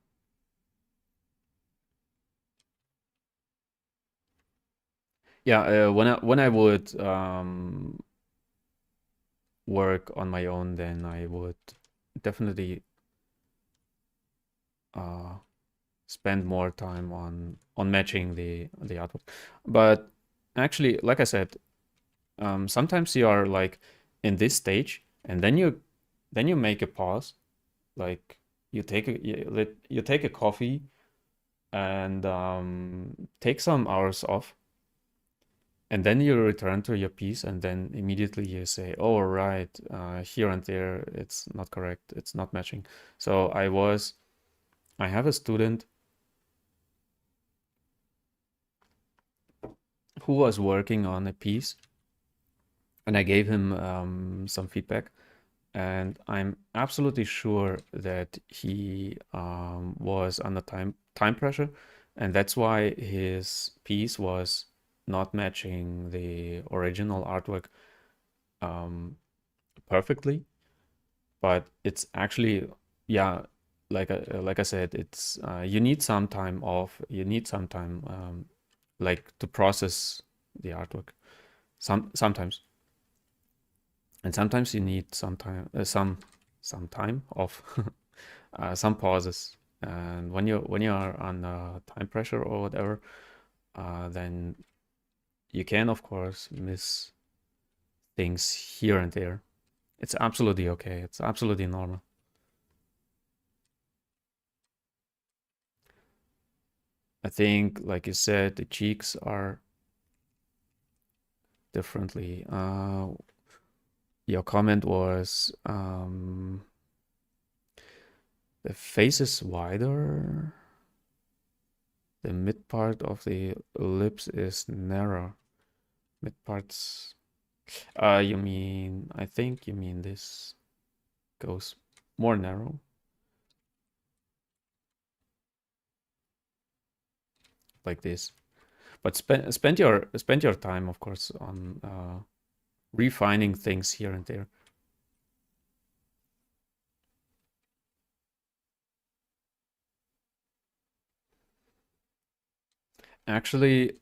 yeah, when I would work on my own, then I would definitely uh, spend more time on matching the artwork. But actually, like I said, sometimes you are like in this stage, and then you make a pause, like you take a coffee and take some hours off, and then you return to your piece, and then immediately you say, oh right, here and there it's not correct, it's not matching. So I have a student who was working on a piece, and I gave him some feedback, and I'm absolutely sure that he was under time pressure, and that's why his piece was not matching the original artwork um, perfectly. But it's actually, yeah, like I said, it's you need some time off. You need some time like to process the artwork. Sometimes, and sometimes you need some time, some time off, some pauses. And when you are on time pressure or whatever, then you can of course miss things here and there. It's absolutely okay. It's absolutely normal. I think, like you said, the cheeks are differently. Your comment was the face is wider. The mid part of the lips is narrow. Mid parts. You mean? I think you mean this goes more narrow, like this. But spend your time, of course, on refining things here and there. Actually,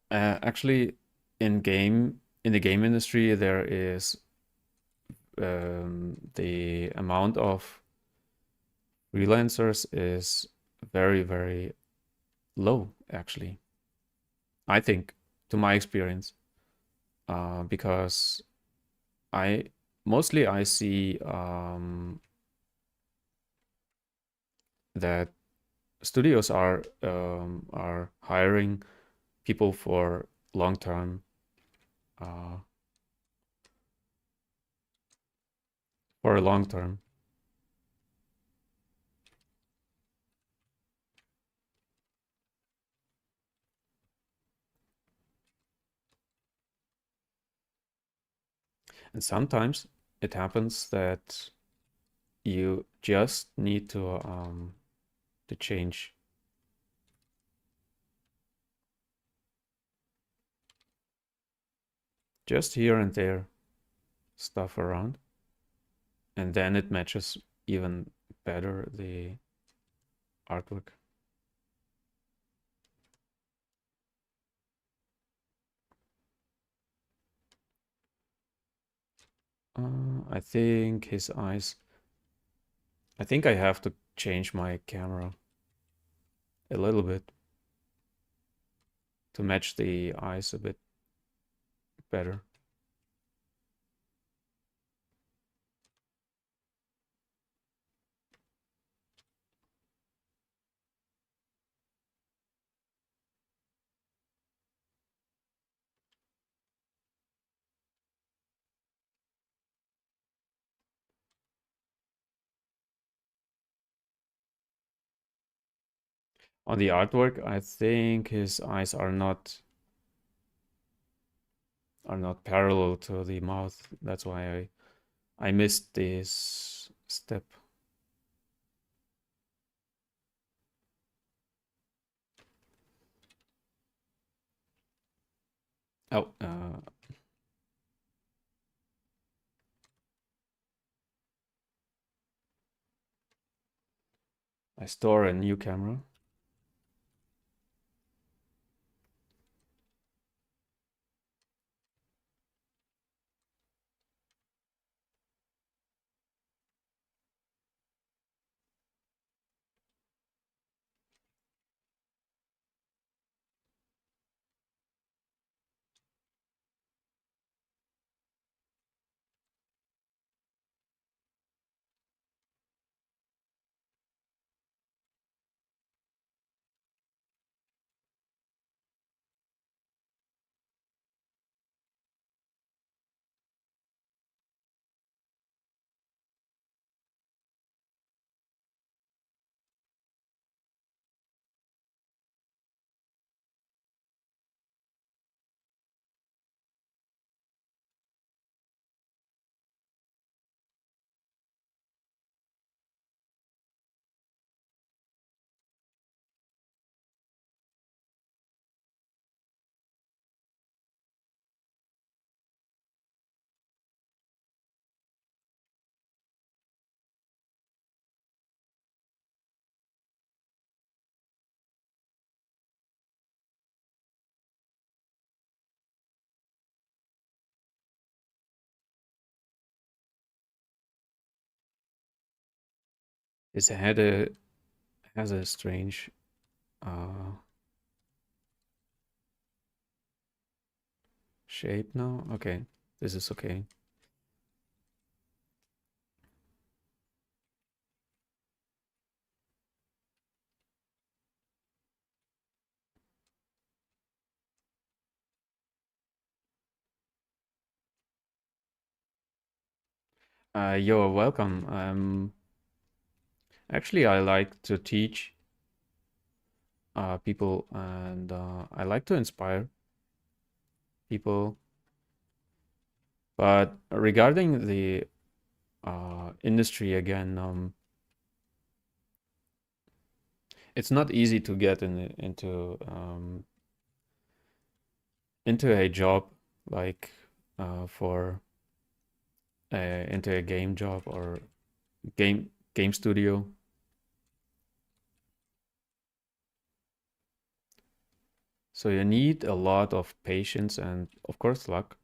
actually, in the game industry, there is the amount of freelancers is very low. Actually, I think, to my experience. because I mostly I see that studios are hiring people uh, for a long term. And sometimes it happens that you just need to change just here and there stuff around, and then it matches even better the artwork. I think his eyes. I think I have to change my camera a little bit to match the eyes a bit better. On the artwork, I think his eyes are not parallel to the mouth. That's why I missed this step. Oh, I store a new camera. His head has a strange uh, shape now. Okay, this is okay. You're welcome. Actually, I like to teach people, and I like to inspire people. But regarding the industry again, it's not easy to get into a job like for into a game job or game studio. So you need a lot of patience and of course luck.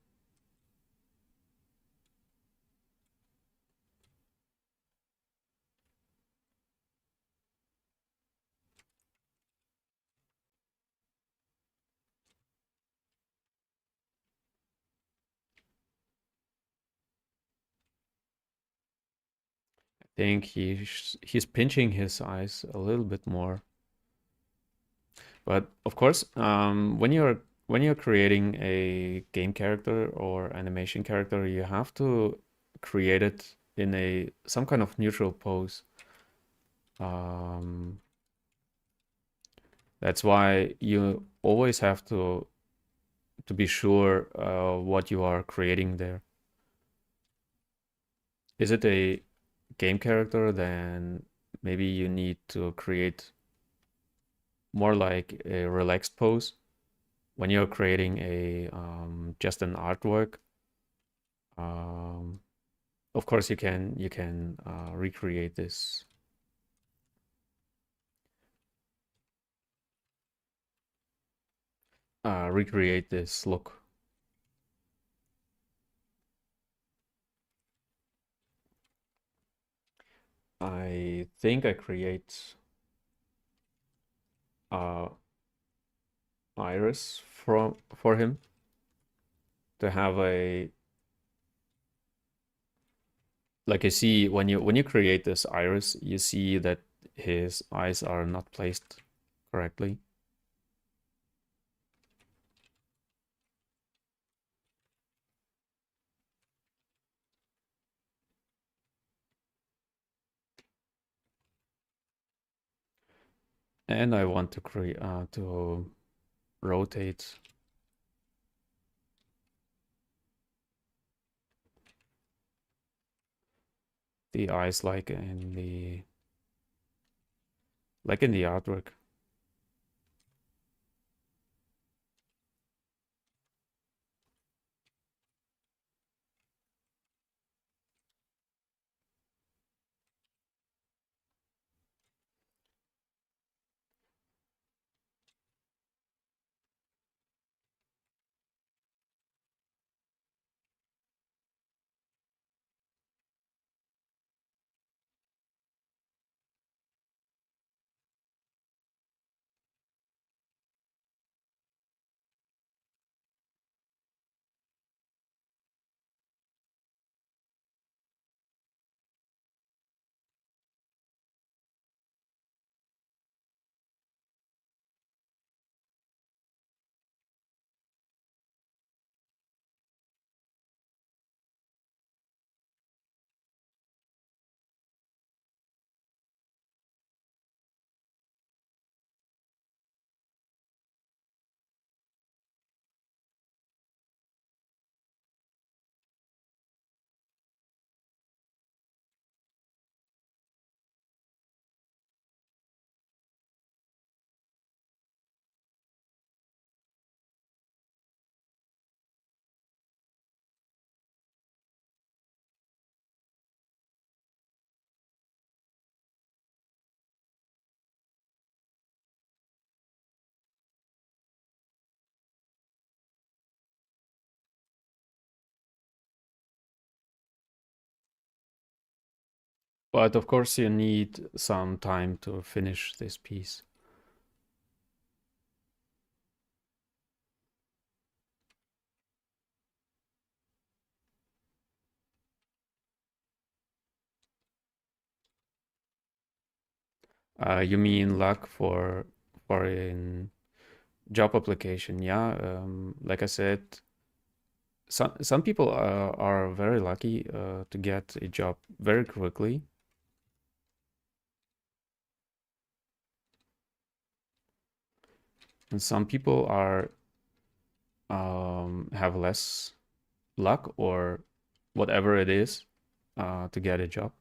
think he's pinching his eyes a little bit more. But of course, when you're creating a game character or animation character, you have to create it in a some kind of neutral pose. Um, that's why you always have to be sure what you are creating there. Is it a game character? Then maybe you need to create more like a relaxed pose. When you're creating a just an artwork, um, of course you can recreate this look. I think I create uh iris for him to have a like you see when you create this iris, you see that his eyes are not placed correctly. And I want to create to rotate the eyes like in the artwork. But of course, you need some time to finish this piece. You mean luck for in job application? Yeah. Like I said, some people are very lucky to get a job very quickly, and some people are have less luck or whatever it is to get a job.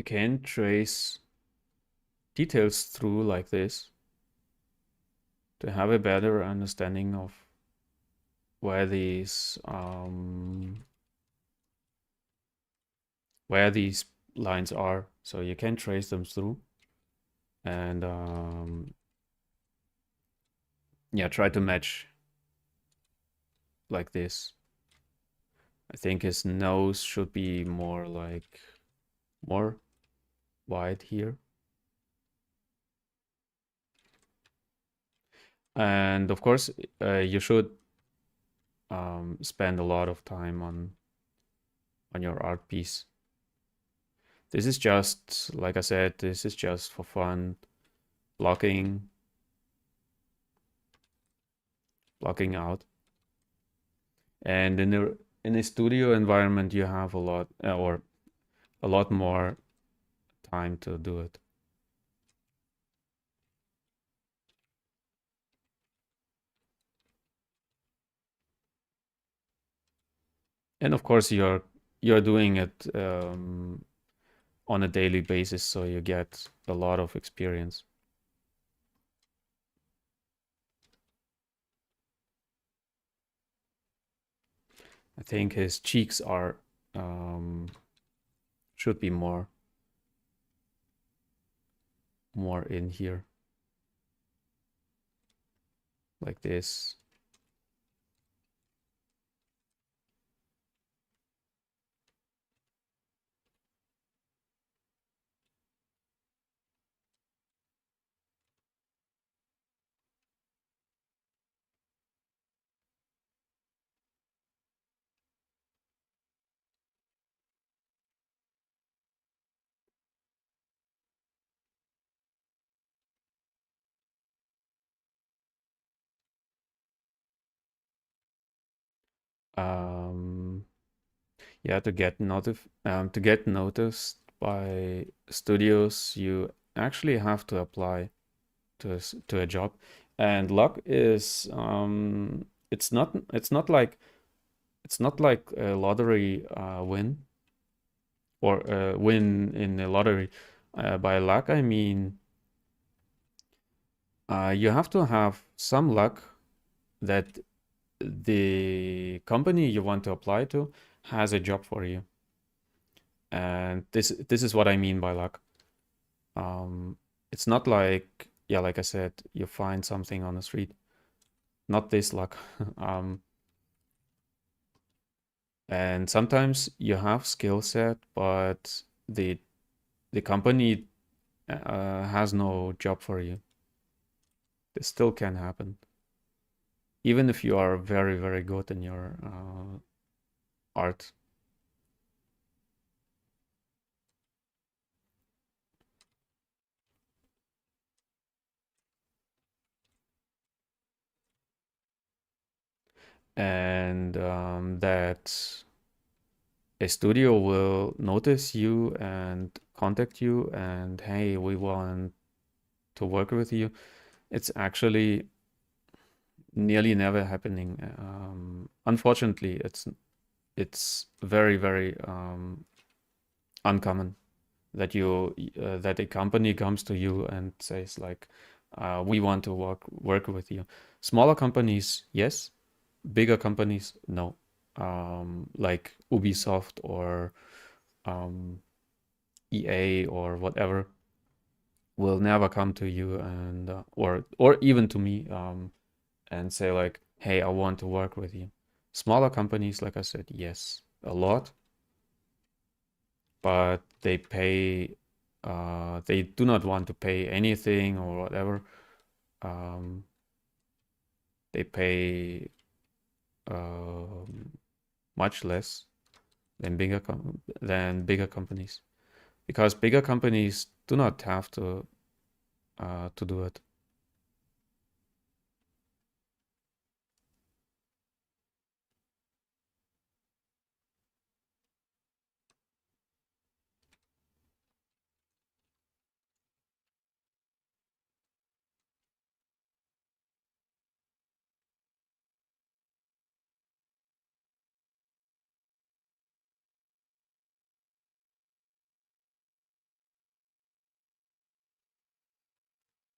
you can trace details through like this to have a better understanding of where these lines are. So you can trace them through and yeah, try to match like this. I think his nose should be more wide here. And of course, you should spend a lot of time on your art piece. This is just, like I said, this is just for fun, blocking out. And in a studio environment, you have a lot or a lot more time to do it. And of course, you're doing it on a daily basis, so you get a lot of experience. I think his cheeks are should be more in here, like this. Um, yeah, to get noticed by studios, you actually have to apply to a job, and luck is it's not like a lottery win or a win in a lottery. By luck, I mean you have to have some luck that the company you want to apply to has a job for you. And this is what I mean by luck. It's not like, yeah, like I said, you find something on the street. Not this luck. And sometimes you have skill set, but the company has no job for you. This still can happen, even if you are very, very good in your art. And that a studio will notice you and contact you and, hey, we want to work with you. It's actually nearly never happening. Unfortunately, it's very, very uncommon that that a company comes to you and says like, we want to work with you. Smaller companies, yes. Bigger companies, no. Like Ubisoft or EA or whatever will never come to you and or even to me and say like, hey, I want to work with you. Smaller companies, like I said, yes, a lot, but they do not want to pay anything or whatever. Um, they pay much less than bigger companies, because bigger companies do not have to do it.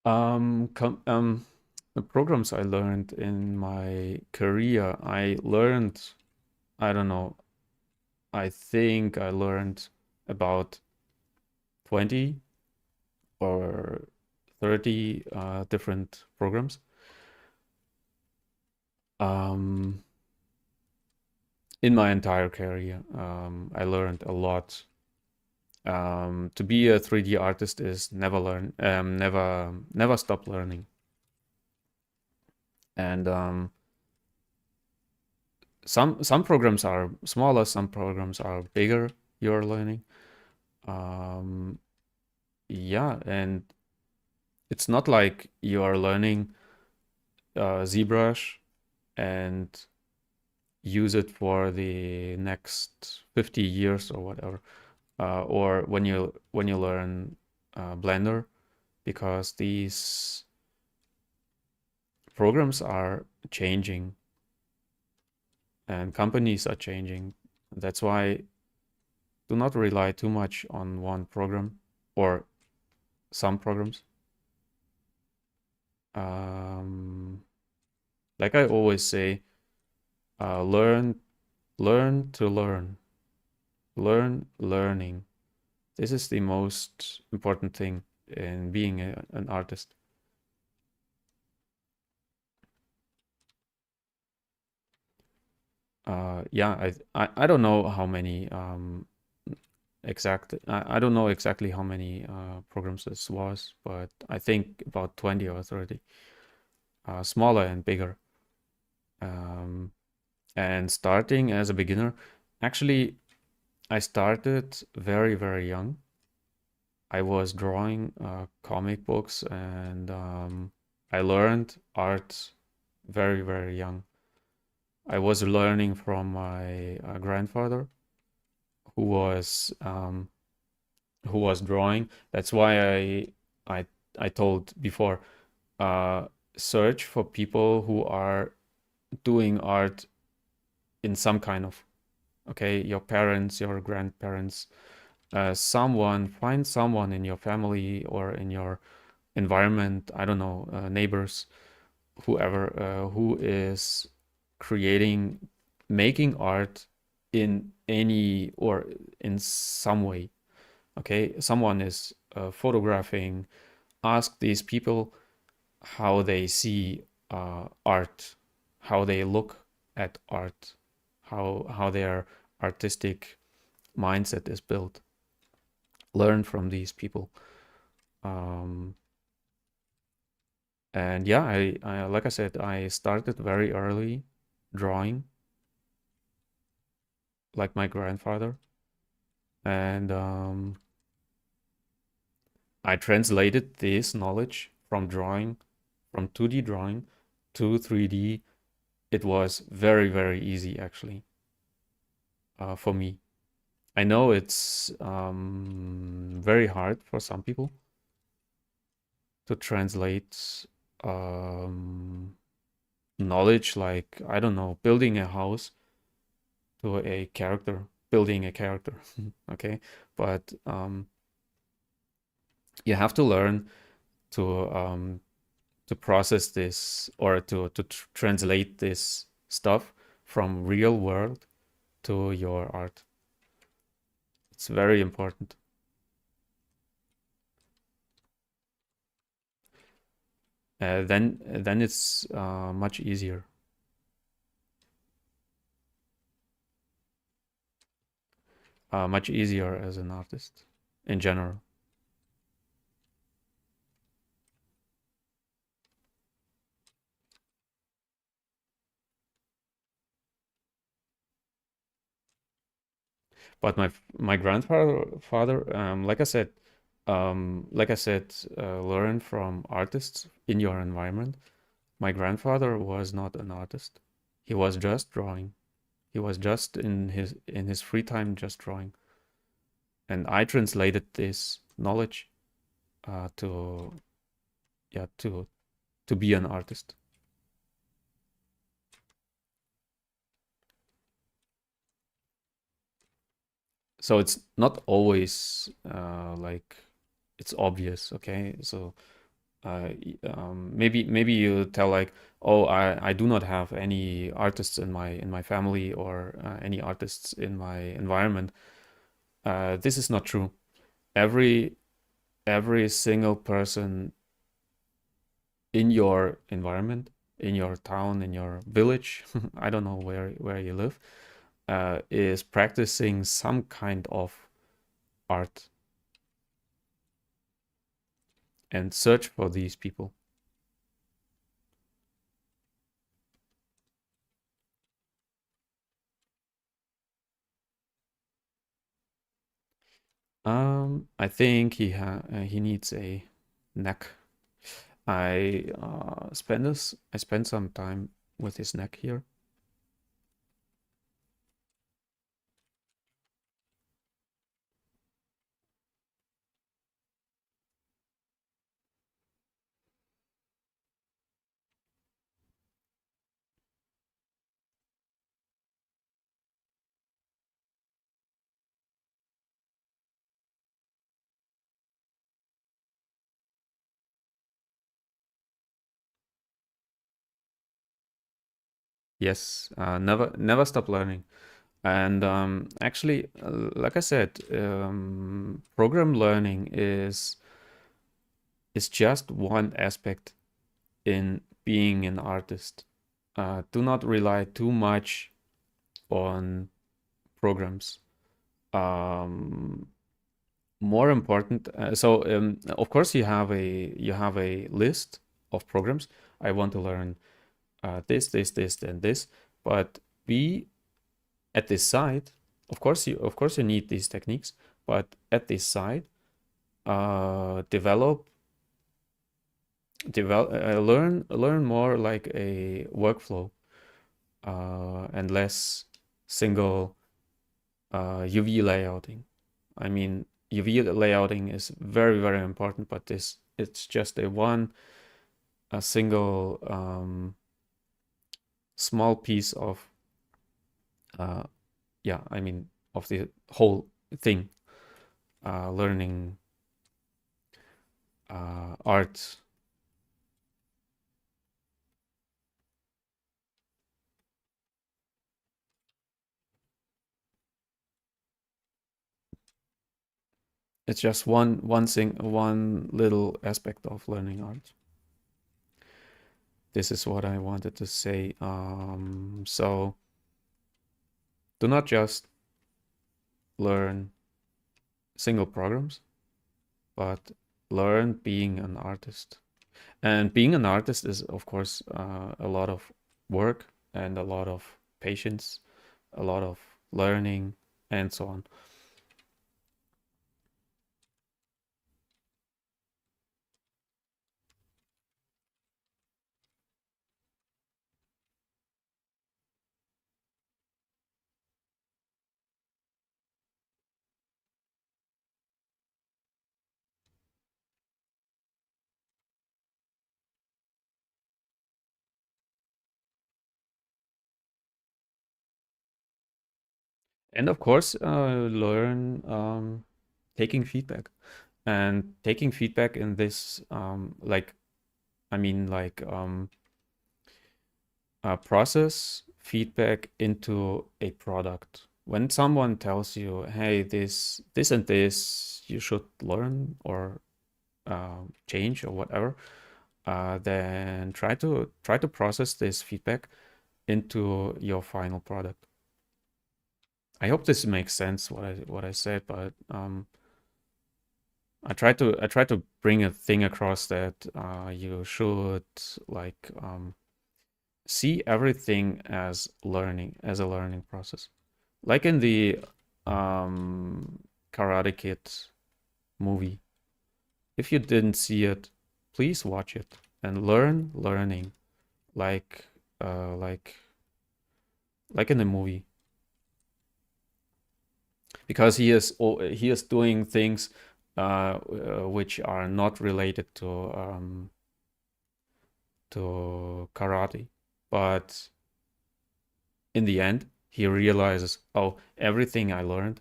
The programs I learned in my career, I don't know, I think I learned about 20 or 30 different programs. Um, in my entire career, I learned a lot. To be a 3D artist is never stop learning. And some programs are smaller, some programs are bigger. You're learning. Um, yeah, and it's not like you are learning ZBrush and use it for the next 50 years or whatever. Or when you learn Blender, because these programs are changing and companies are changing. That's why do not rely too much on one program or some programs. Um, like I always say, learn to learn, learning. This is the most important thing in being an artist. Yeah, I don't know how many I don't know exactly how many programs this was, but I think about 20 or 30, smaller and bigger. Um, and starting as a beginner, actually, I started very, very young. I was drawing comic books and I learned art very, very young. I was learning from my grandfather who was um, who was drawing. That's why I I told before, uh, search for people who are doing art in some kind of, okay, your parents, your grandparents, find someone in your family or in your environment, I don't know, neighbors, whoever, who is creating, making art in any or in some way. Okay, someone is photographing. Ask these people how they see art, how they look at art, how their artistic mindset is built. Learn from these people. Um, and yeah, I like I said, I started very early drawing, like my grandfather, and I translated this knowledge from drawing, from 2D drawing to 3D. It was very, very easy actually, for me. I know it's very hard for some people to translate knowledge, like, I don't know, building a house to a character, building a character. Okay, but you have to learn to process this or to translate this stuff from real world to your art. It's very important. Then it's much easier. Much easier as an artist in general. But my grandfather, like I said, learn from artists in your environment. My grandfather was not an artist. He was just drawing. He was just in his free time just drawing. And I translated this knowledge to yeah to be an artist. So it's not always like it's obvious, okay? So maybe you tell like, oh, I do not have any artists in my family or any artists in my environment. This is not true. Every every single person in your environment, in your town, in your village, I don't know where you live, is practicing some kind of art, and search for these people. I think he needs a neck. I spent some time with his neck here. Yes, never stop learning. And actually, like I said, program learning is just one aspect in being an artist. Do not rely too much on programs. Um, More important, of course you have a list of programs. I want to learn this, and this, but be at this side. Of course you need these techniques, but at this side, learn more like a workflow, and less single UV layouting. I mean, UV layouting is very important, but this it's just a single small piece of uh, yeah, I mean, of the whole thing. Learning art. It's just one little aspect of learning art. This is what I wanted to say. So do not just learn single programs, but learn being an artist. And being an artist is, of course, a lot of work and a lot of patience, a lot of learning, and so on. And of course, learn taking feedback, and taking feedback in this, like, I mean, like, process feedback into a product. When someone tells you, "Hey, this and this you should learn or change or whatever," then try to process this feedback into your final product. I hope this makes sense what I said, but I try to bring a thing across that you should like see everything as learning, as a learning process. Like in the um, Karate Kid movie. If you didn't see it, please watch it and learning like uh, like like in the movie, because he is doing things which are not related to karate, but in the end he realizes, oh, everything I learned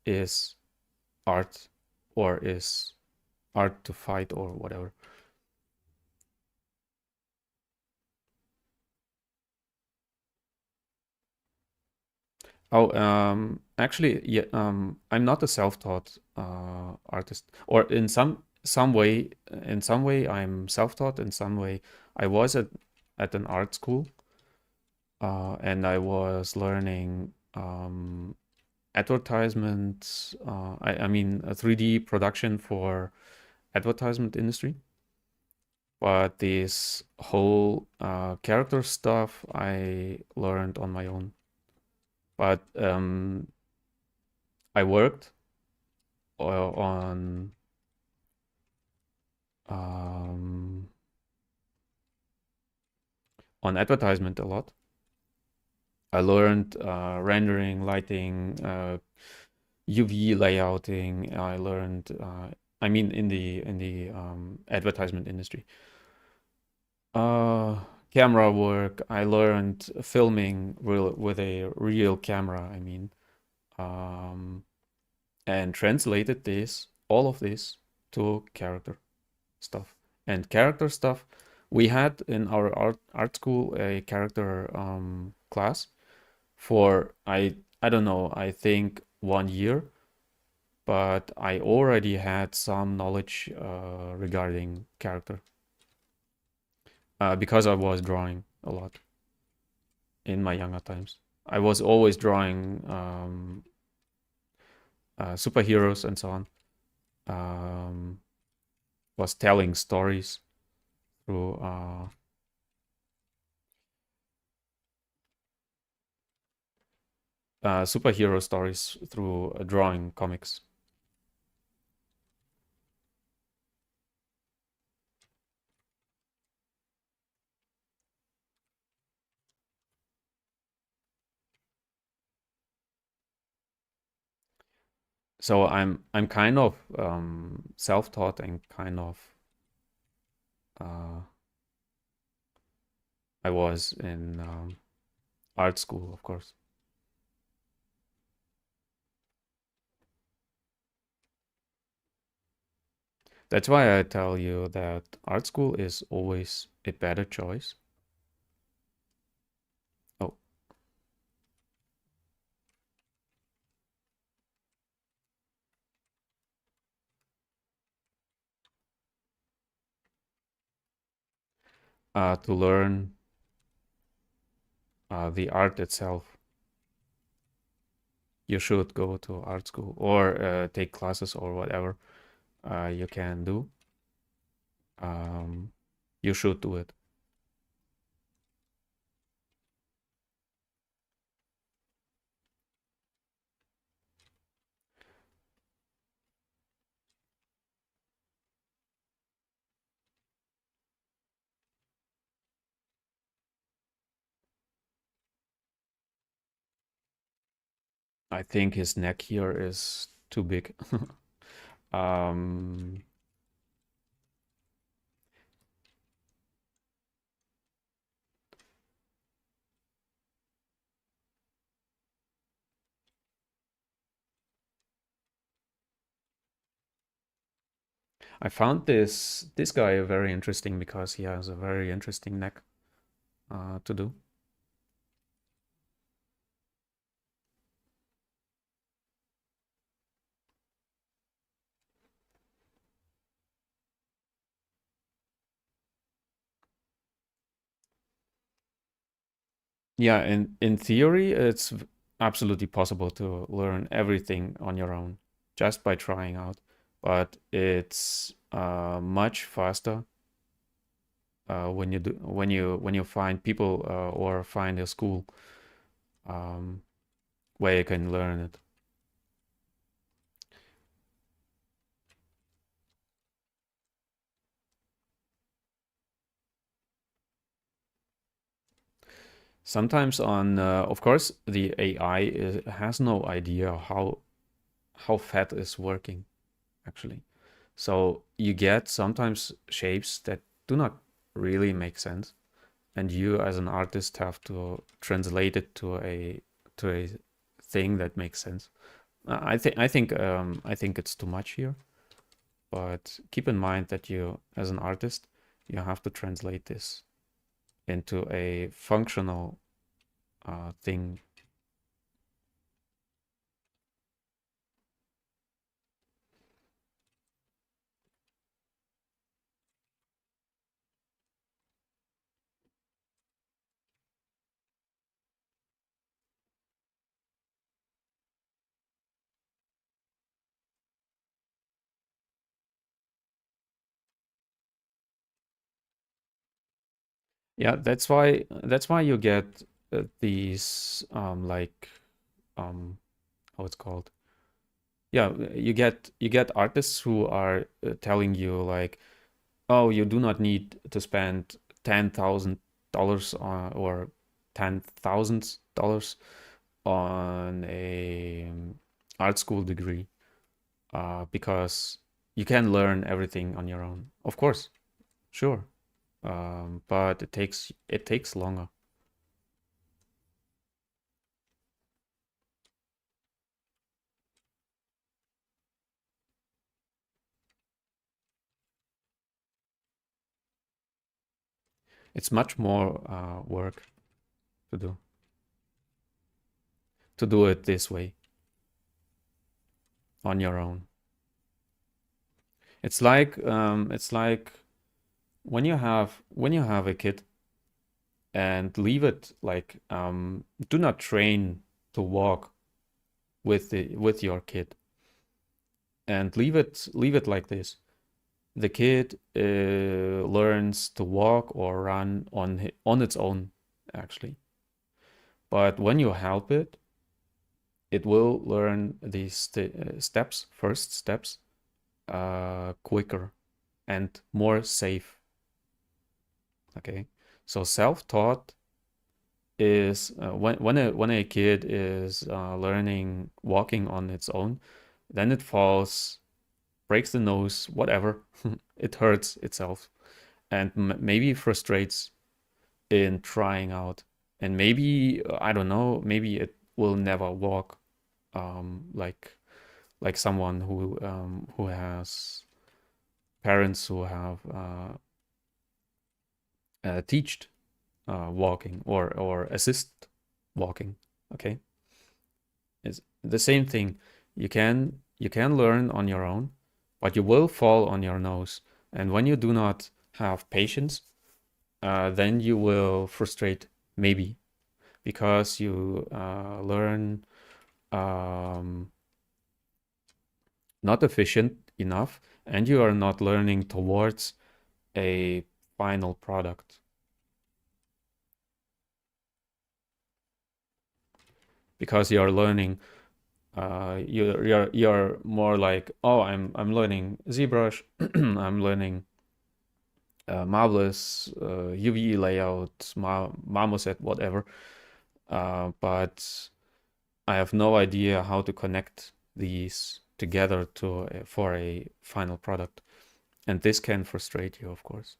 is art, or is art to fight or whatever. Oh, actually, yeah, I'm not a self-taught artist, or in some way I'm self-taught, in some way I was at an art school, and I was learning advertisements. I mean, a 3D production for advertisement industry. But this whole character stuff I learned on my own. But I worked on um, on advertisement a lot. I learned rendering, lighting, UV layouting. I learned, I mean, in the advertisement industry. Uh, Camera work. I learned filming with a real camera. I mean, um, and translated all of this to character stuff. And character stuff, we had in our art school a character class for I don't know, I think 1 year, but I already had some knowledge regarding character because I was drawing a lot in my younger times. I was always drawing superheroes and so on. Um, was telling stories through superhero stories through drawing comics. So I'm kind of self-taught and kind of uh, I was in art school, of course. That's why I tell you that art school is always a better choice. Oh, to learn the art itself, you should go to art school or take classes or whatever you can do. Um, you should do it. I think his neck here is too big. um, I found this guy very interesting because he has a very interesting neck to do. Yeah, in theory, it's absolutely possible to learn everything on your own just by trying out, but it's much faster when you do when you find people or find a school um, where you can learn it. Sometimes of course, the AI has no idea how fat is working actually. So you get sometimes shapes that do not really make sense, and you as an artist have to translate it to a thing that makes sense. I think it's too much here, but keep in mind that you as an artist you have to translate this into a functional thing. Yeah, that's why you get these like how it's called. Yeah, you get artists who are telling you like, oh, you do not need to spend $10,000 on, or $10,000 on a art school degree, because you can learn everything on your own. Of course, sure, but it takes longer. It's much more work to do it this way on your own. It's like when you have a kid and leave it like, do not train to walk with your kid, and leave it like this. The kid learns to walk or run on its own, actually. But when you help it, it will learn these steps, first steps, quicker and more safe. Okay, so self-taught is when a kid is learning walking on its own, then it falls, breaks the nose, whatever, it hurts itself, and maybe frustrates in trying out, and maybe I don't know, maybe it will never walk, like someone who has parents who have teached walking or assist walking. Okay, it's the same thing. You can learn on your own, but you will fall on your nose, and when you do not have patience, then you will frustrate, maybe, because you learn um, not efficient enough, and you are not learning towards a final product, because you're learning. You're more like, oh, I'm learning ZBrush, I'm learning Marvelous, UV layout, Marmoset, whatever. But I have no idea how to connect these together for a final product, and this can frustrate you, of course.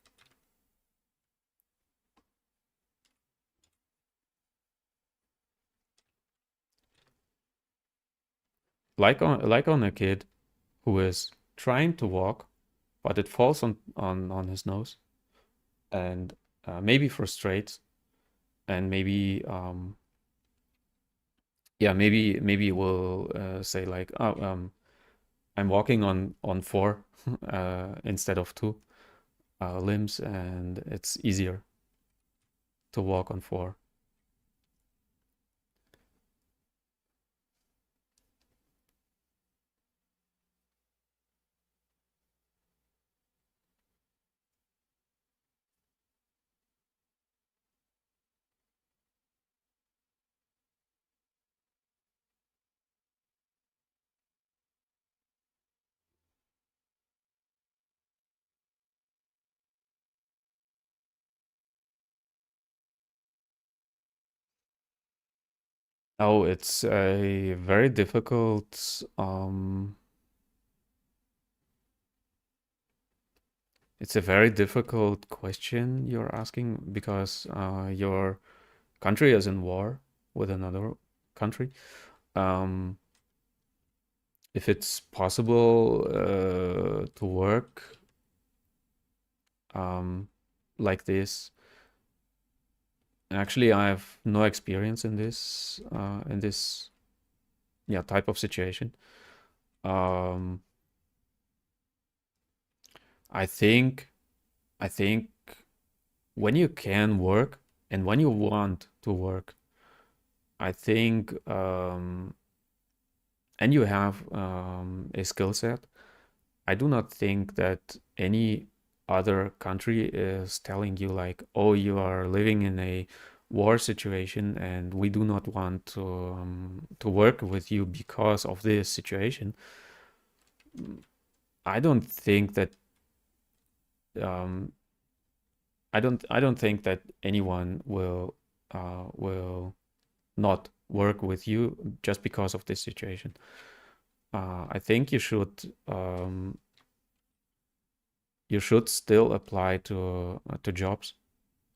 Like on a kid who is trying to walk, but it falls on his nose, and maybe frustrates, and maybe yeah, maybe we'll say like, oh, I'm walking on four instead of two limbs, and it's easier to walk on four. Oh, it's a very difficult it's a very difficult question you're asking, because your country is in war with another country. Um, if it's possible to work um, like this, actually, I have no experience in this yeah, type of situation. Um, I think I think when you can work and when you want to work, I think, and you have a skill set, I do not think that any other country is telling you like, oh, you are living in a war situation and we do not want to work with you because of this situation, I don't think that um, I don't think that anyone will not work with you just because of this situation. I think you should still apply to jobs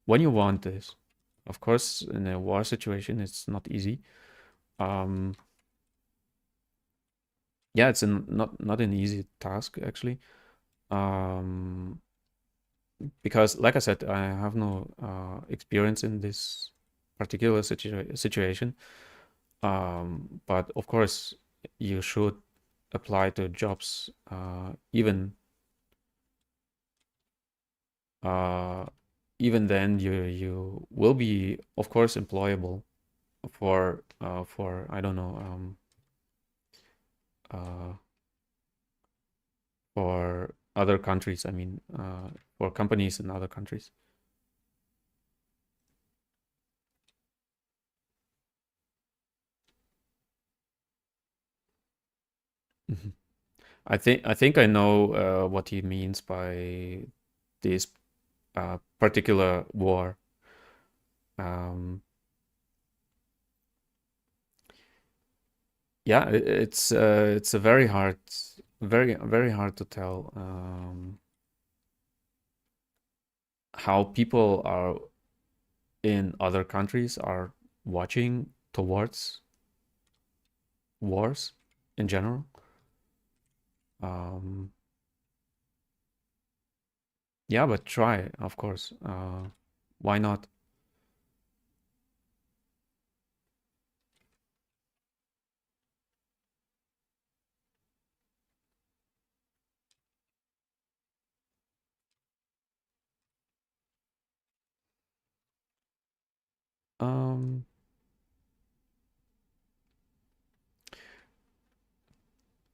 when you want this. Of course, in a war situation, it's not easy. Um, yeah, it's not an easy task actually. Um, because, like I said, I have no experience in this particular situation. But of course, you should apply to jobs uh, even then you will be, of course, employable for I don't know uh, for other countries. I mean, for companies in other countries. Mhm. I think I know what he means by this particular war. Um, yeah, it's a very hard to tell how people are in other countries are watching towards wars in general. Um, yeah, but try, of course. Why not? Um,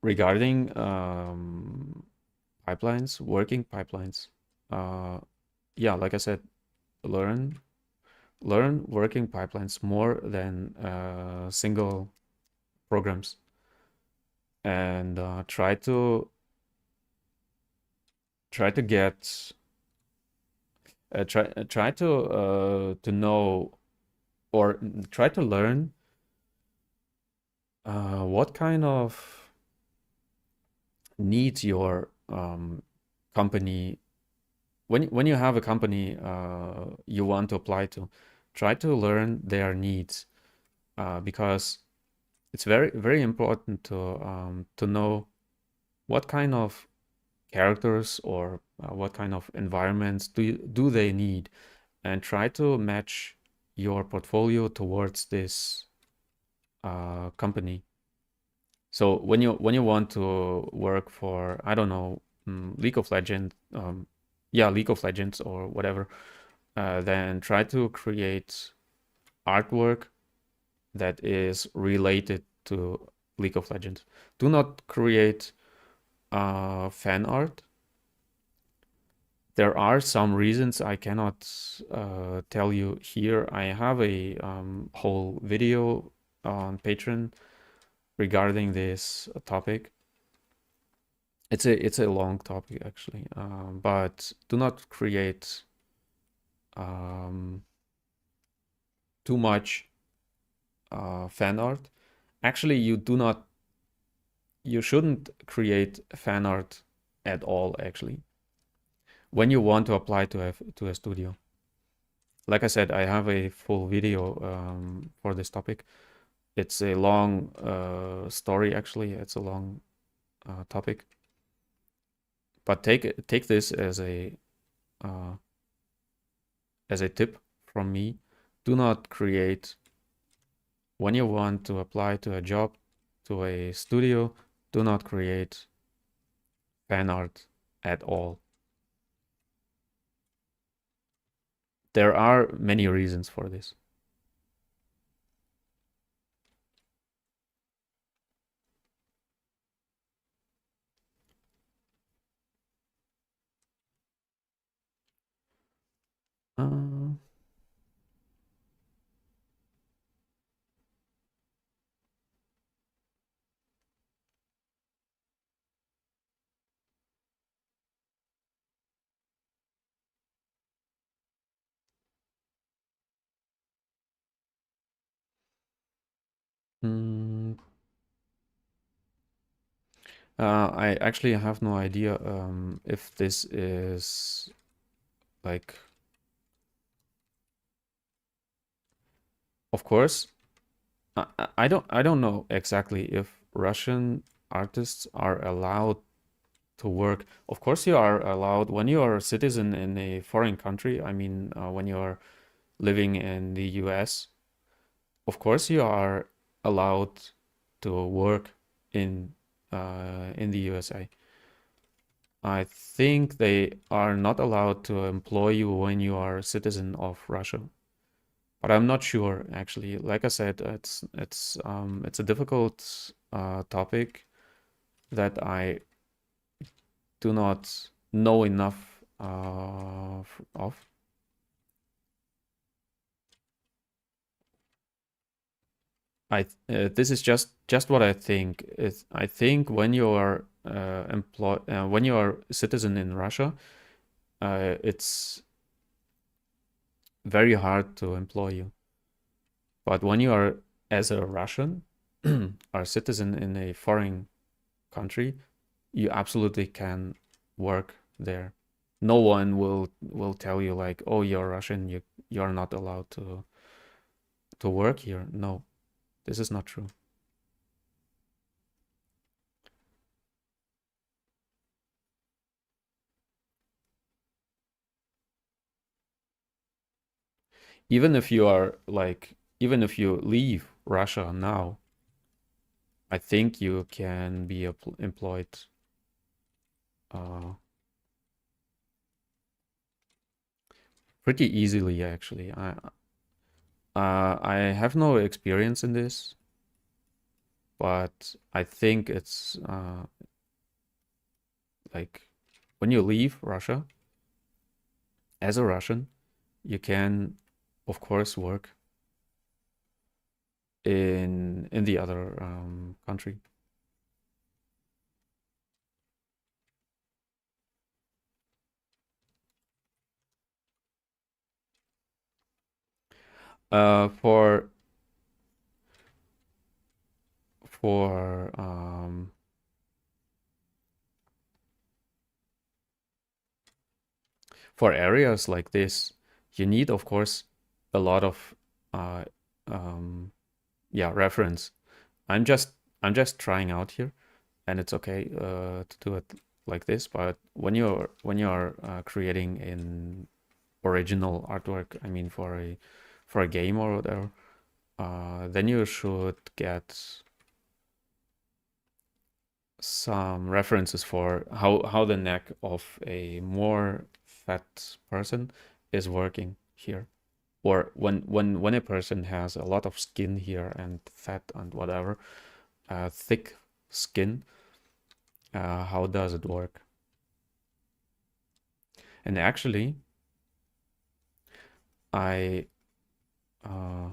regarding pipelines, working pipelines, uh, yeah, like I said, learn learn working pipelines more than single programs, and try to get try to know or try to learn what kind of needs your company when you have a company you want to apply to. Try to learn their needs because it's very important to know what kind of characters or what kind of environments do they need, and try to match your portfolio towards this company. So when you want to work for, I don't know, League of Legends, yeah, League of Legends or whatever, then try to create artwork that is related to League of Legends. Do not create fan art. There are some reasons I cannot tell you here. I have a whole video on Patreon regarding this topic. It's a long topic actually, but do not create um, too much fan art. Actually, you shouldn't create fan art at all. Actually, when you want to apply to a studio, like I said, I have a full video for this topic. It's a long story. Actually, it's a long topic, but take this uh, as a tip from me. Do not create when you want to apply to a job, to a studio, do not create fan art at all. There are many reasons for this. Uh, mm, I actually have no idea if this is like, of course, I don't know exactly if Russian artists are allowed to work. Of course, you are allowed when you are a citizen in a foreign country. I mean, when you are living in the US, of course, you are allowed to work in the USA. I think they are not allowed to employ you when you are a citizen of Russia. But I'm not sure actually. Like I said, it's a difficult topic that I do not know enough of. This is just what I think. I think when you are when you are a citizen in Russia, it's very hard to employ you. But when you are as a Russian or citizen in a foreign country, you absolutely can work there. No one will tell you like, oh, you're Russian, you're not allowed to work here. No, this is not true. Even if you are like, even if you leave Russia now, I think you can be employed uh, pretty easily, actually. I have no experience in this, but I think it's like when you leave Russia as a Russian, you can, of course, work in the other country. Uh, for for um, for areas like this, you need, of course, a lot of uh, um, yeah, reference. I'm just I'm just trying out here, and it's okay to do it like this. But when you're creating an original artwork, I mean for a game or whatever, then you should get some references for how the neck of a more fat person is working here, or when a person has a lot of skin here and fat and whatever, thick skin, how does it work? And actually, I uh,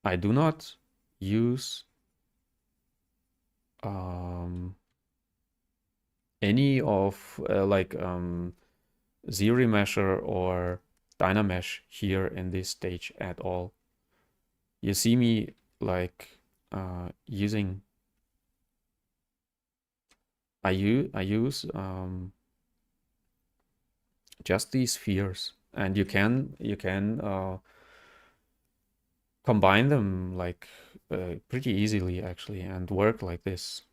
I do not use um, any of like ZRemesher or Dynamesh here in this stage at all. You see me like using I use just these spheres, and you can combine them like pretty easily actually, and work like this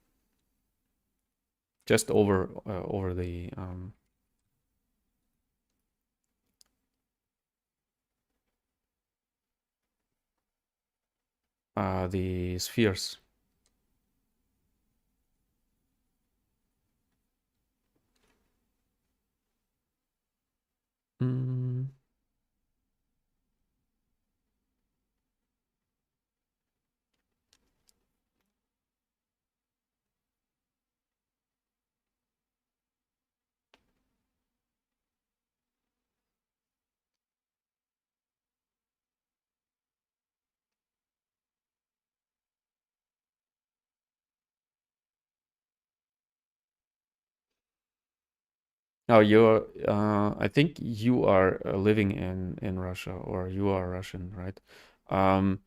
just over the spheres. Mm, Now I think you are living in Russia, or you are Russian, right? Um,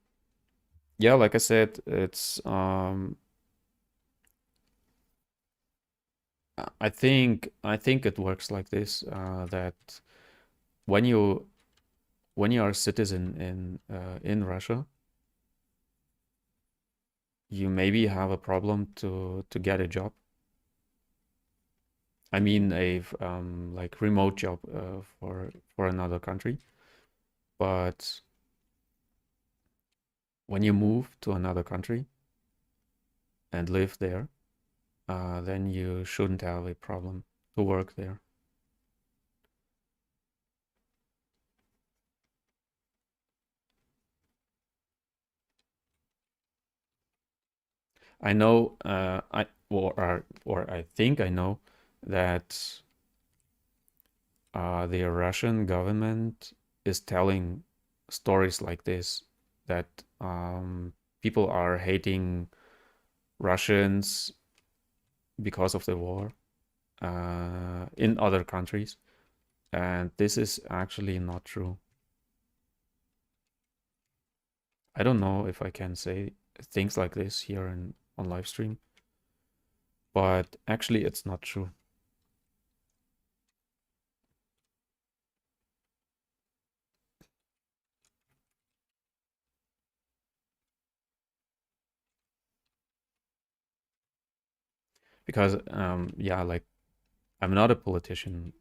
yeah, like I said, I think it works like this, that when you when you are a citizen in Russia, you maybe have a problem to get a job. I mean, like remote job, for another country. But when you move to another country and live there, then you shouldn't have a problem to work there. I know, or I think I know that the Russian government is telling stories like this, that people are hating Russians because of the war, in other countries, and this is actually not true. I don't know if I can say things like this here on live stream, but actually it's not true, because yeah, like I'm not a politician,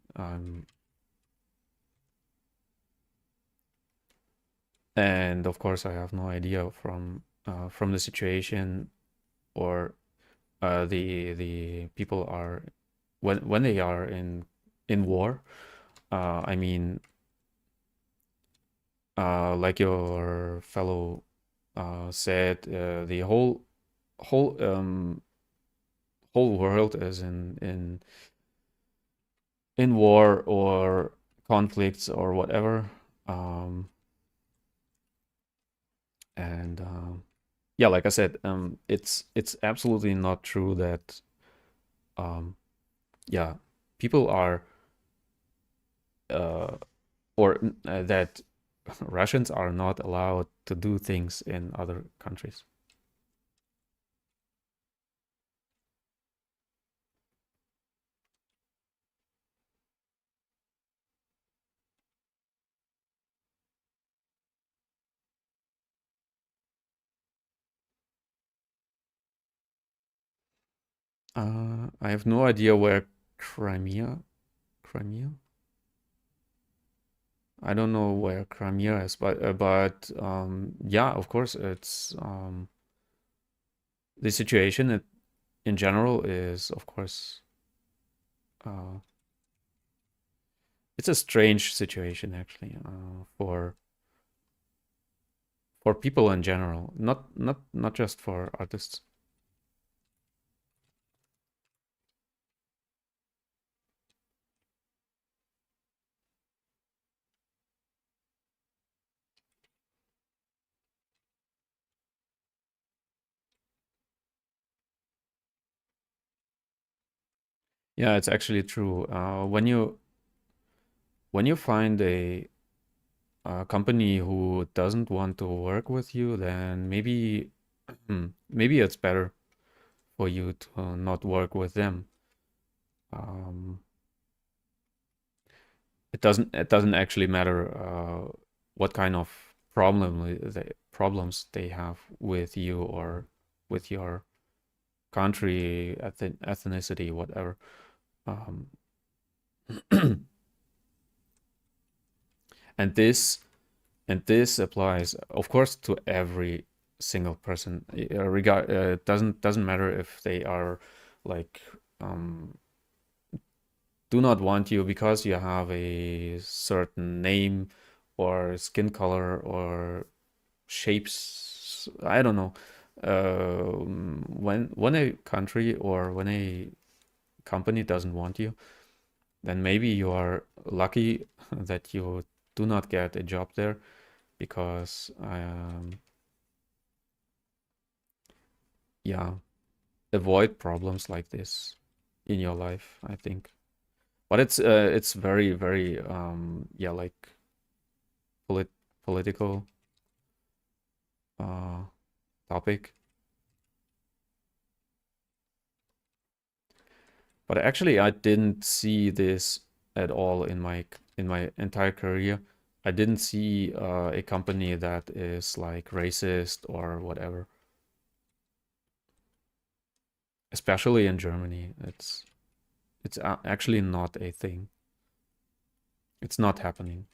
and of course I have no idea from the situation, or the people are when they are in war. I mean, like your fellow said, the whole whole world is in war or conflicts or whatever. Um, and Yeah, like I said, it's absolutely not true that um, yeah, people are uh, that Russians are not allowed to do things in other countries. I have no idea where Crimea. I don't know where Crimea is, but yeah, of course, it's the situation in general is, of course, uh, it's a strange situation actually, for people in general, not just for artists. Yeah, it's actually true. When you find a company who doesn't want to work with you, then maybe it's better for you to not work with them. Um, it doesn't actually matter what kind of problems they have with you, or with your country, ethnicity, whatever. Um, and this applies, of course, to every single person. It doesn't matter if they are like um, do not want you because you have a certain name or skin color or shapes. I don't know. When a country or when a company doesn't want you, then maybe you are lucky that you do not get a job there, because yeah, avoid problems like this in your life, I think. But it's very very yeah, like polit political uh topic. But actually, I didn't see this at all in my entire career. I didn't see a company that is like racist or whatever, especially in Germany. It's actually not a thing. It's not happening.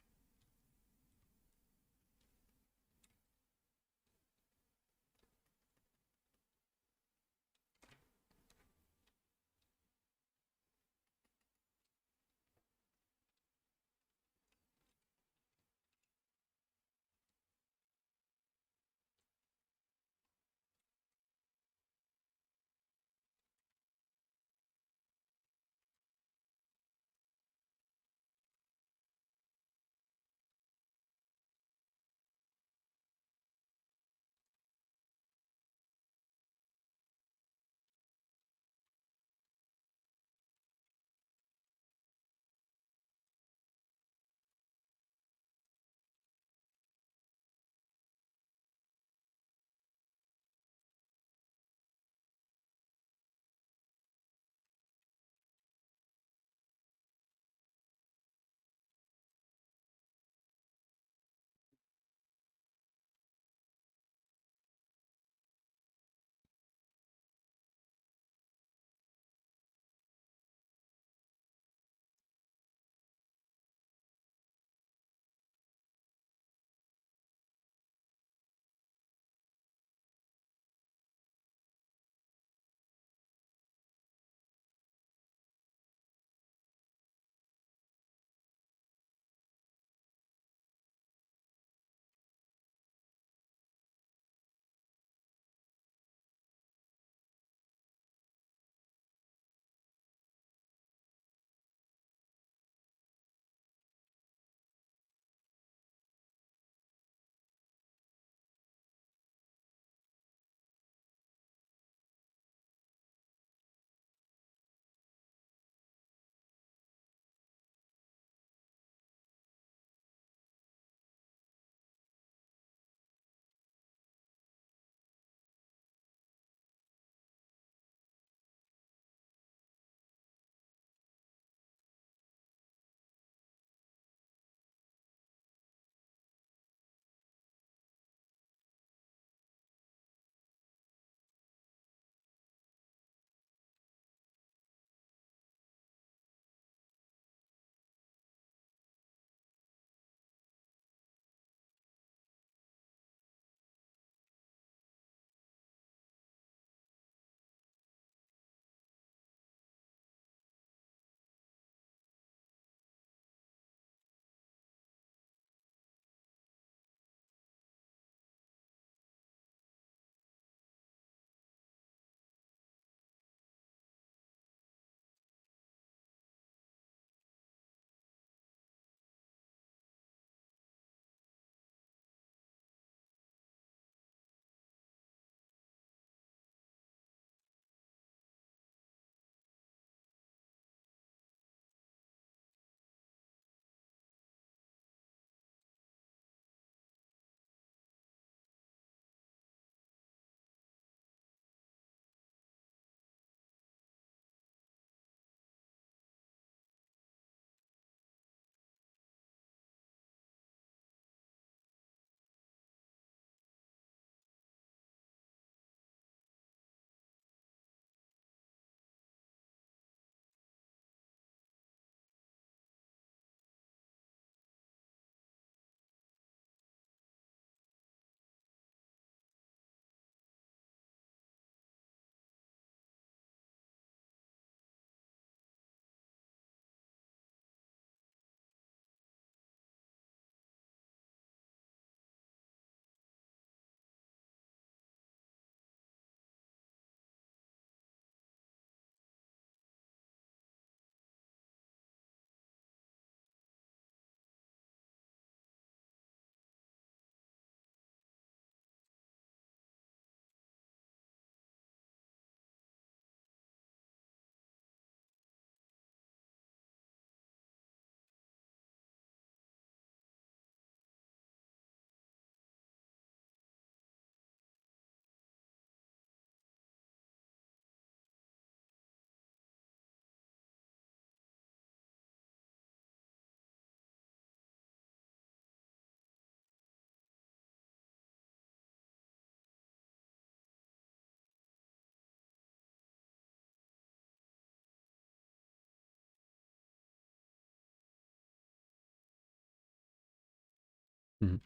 Mhm.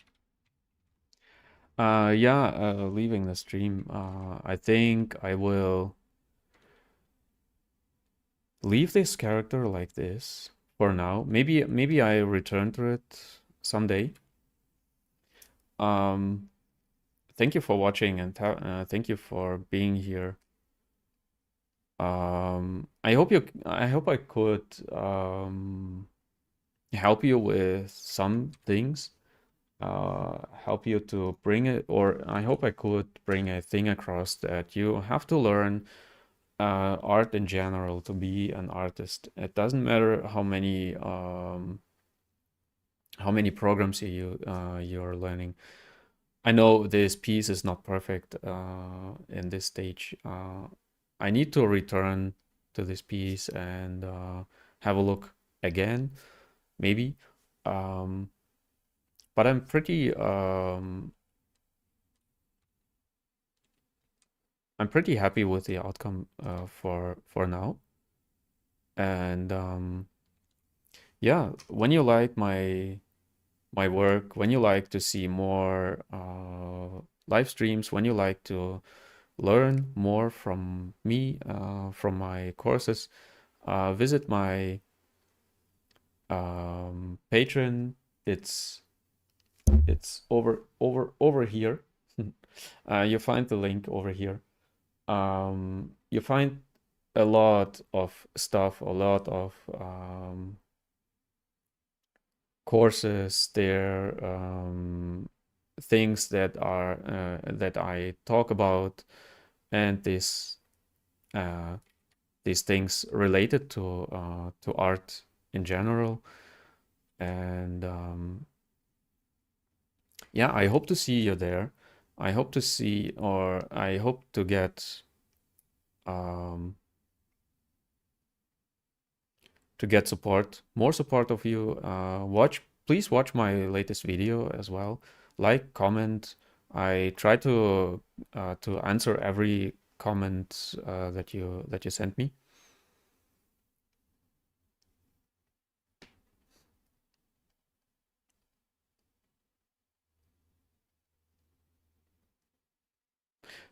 Yeah, leaving the stream. I think I will leave this character like this for now. Maybe I return to it someday. Um, Thank you for watching and thank you for being here. I hope I could help you with some things. Help you to bring it, or I hope I could bring a thing across that you have to learn art in general to be an artist. It doesn't matter how many programs you're learning. I know this piece is not perfect in this stage. I need to return to this piece and have a look again, maybe. Um, but I'm pretty happy with the outcome for now. And yeah, when you like my work, when you like to see more live streams, when you like to learn more from me, from my courses, visit my Patreon. It's it's over here. You find the link over here. You find a lot of stuff, a lot of courses there, things that I talk about, and uh, these things related to art in general. And yeah, I hope to see you there. I hope to see, or I hope um, to get support, more support of you. Please watch my latest video as well. Like, comment. I try to answer every comment that you sent me.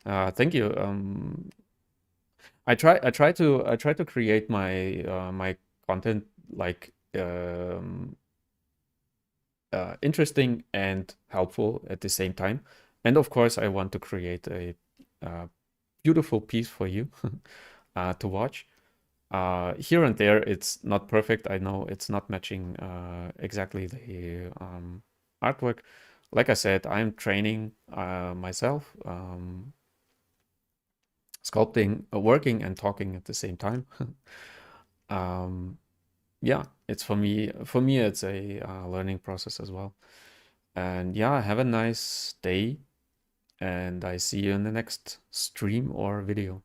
Thank you. I try to create my content like interesting and helpful at the same time. And of course, I want to create a beautiful piece for you to watch. Here and there, it's not perfect. I know it's not matching exactly the artwork. Like I said, I'm training myself, sculpting, working and talking at the same time. um, yeah, it's for me. For me, it's a learning process as well. And yeah, have a nice day, and I see you in the next stream or video.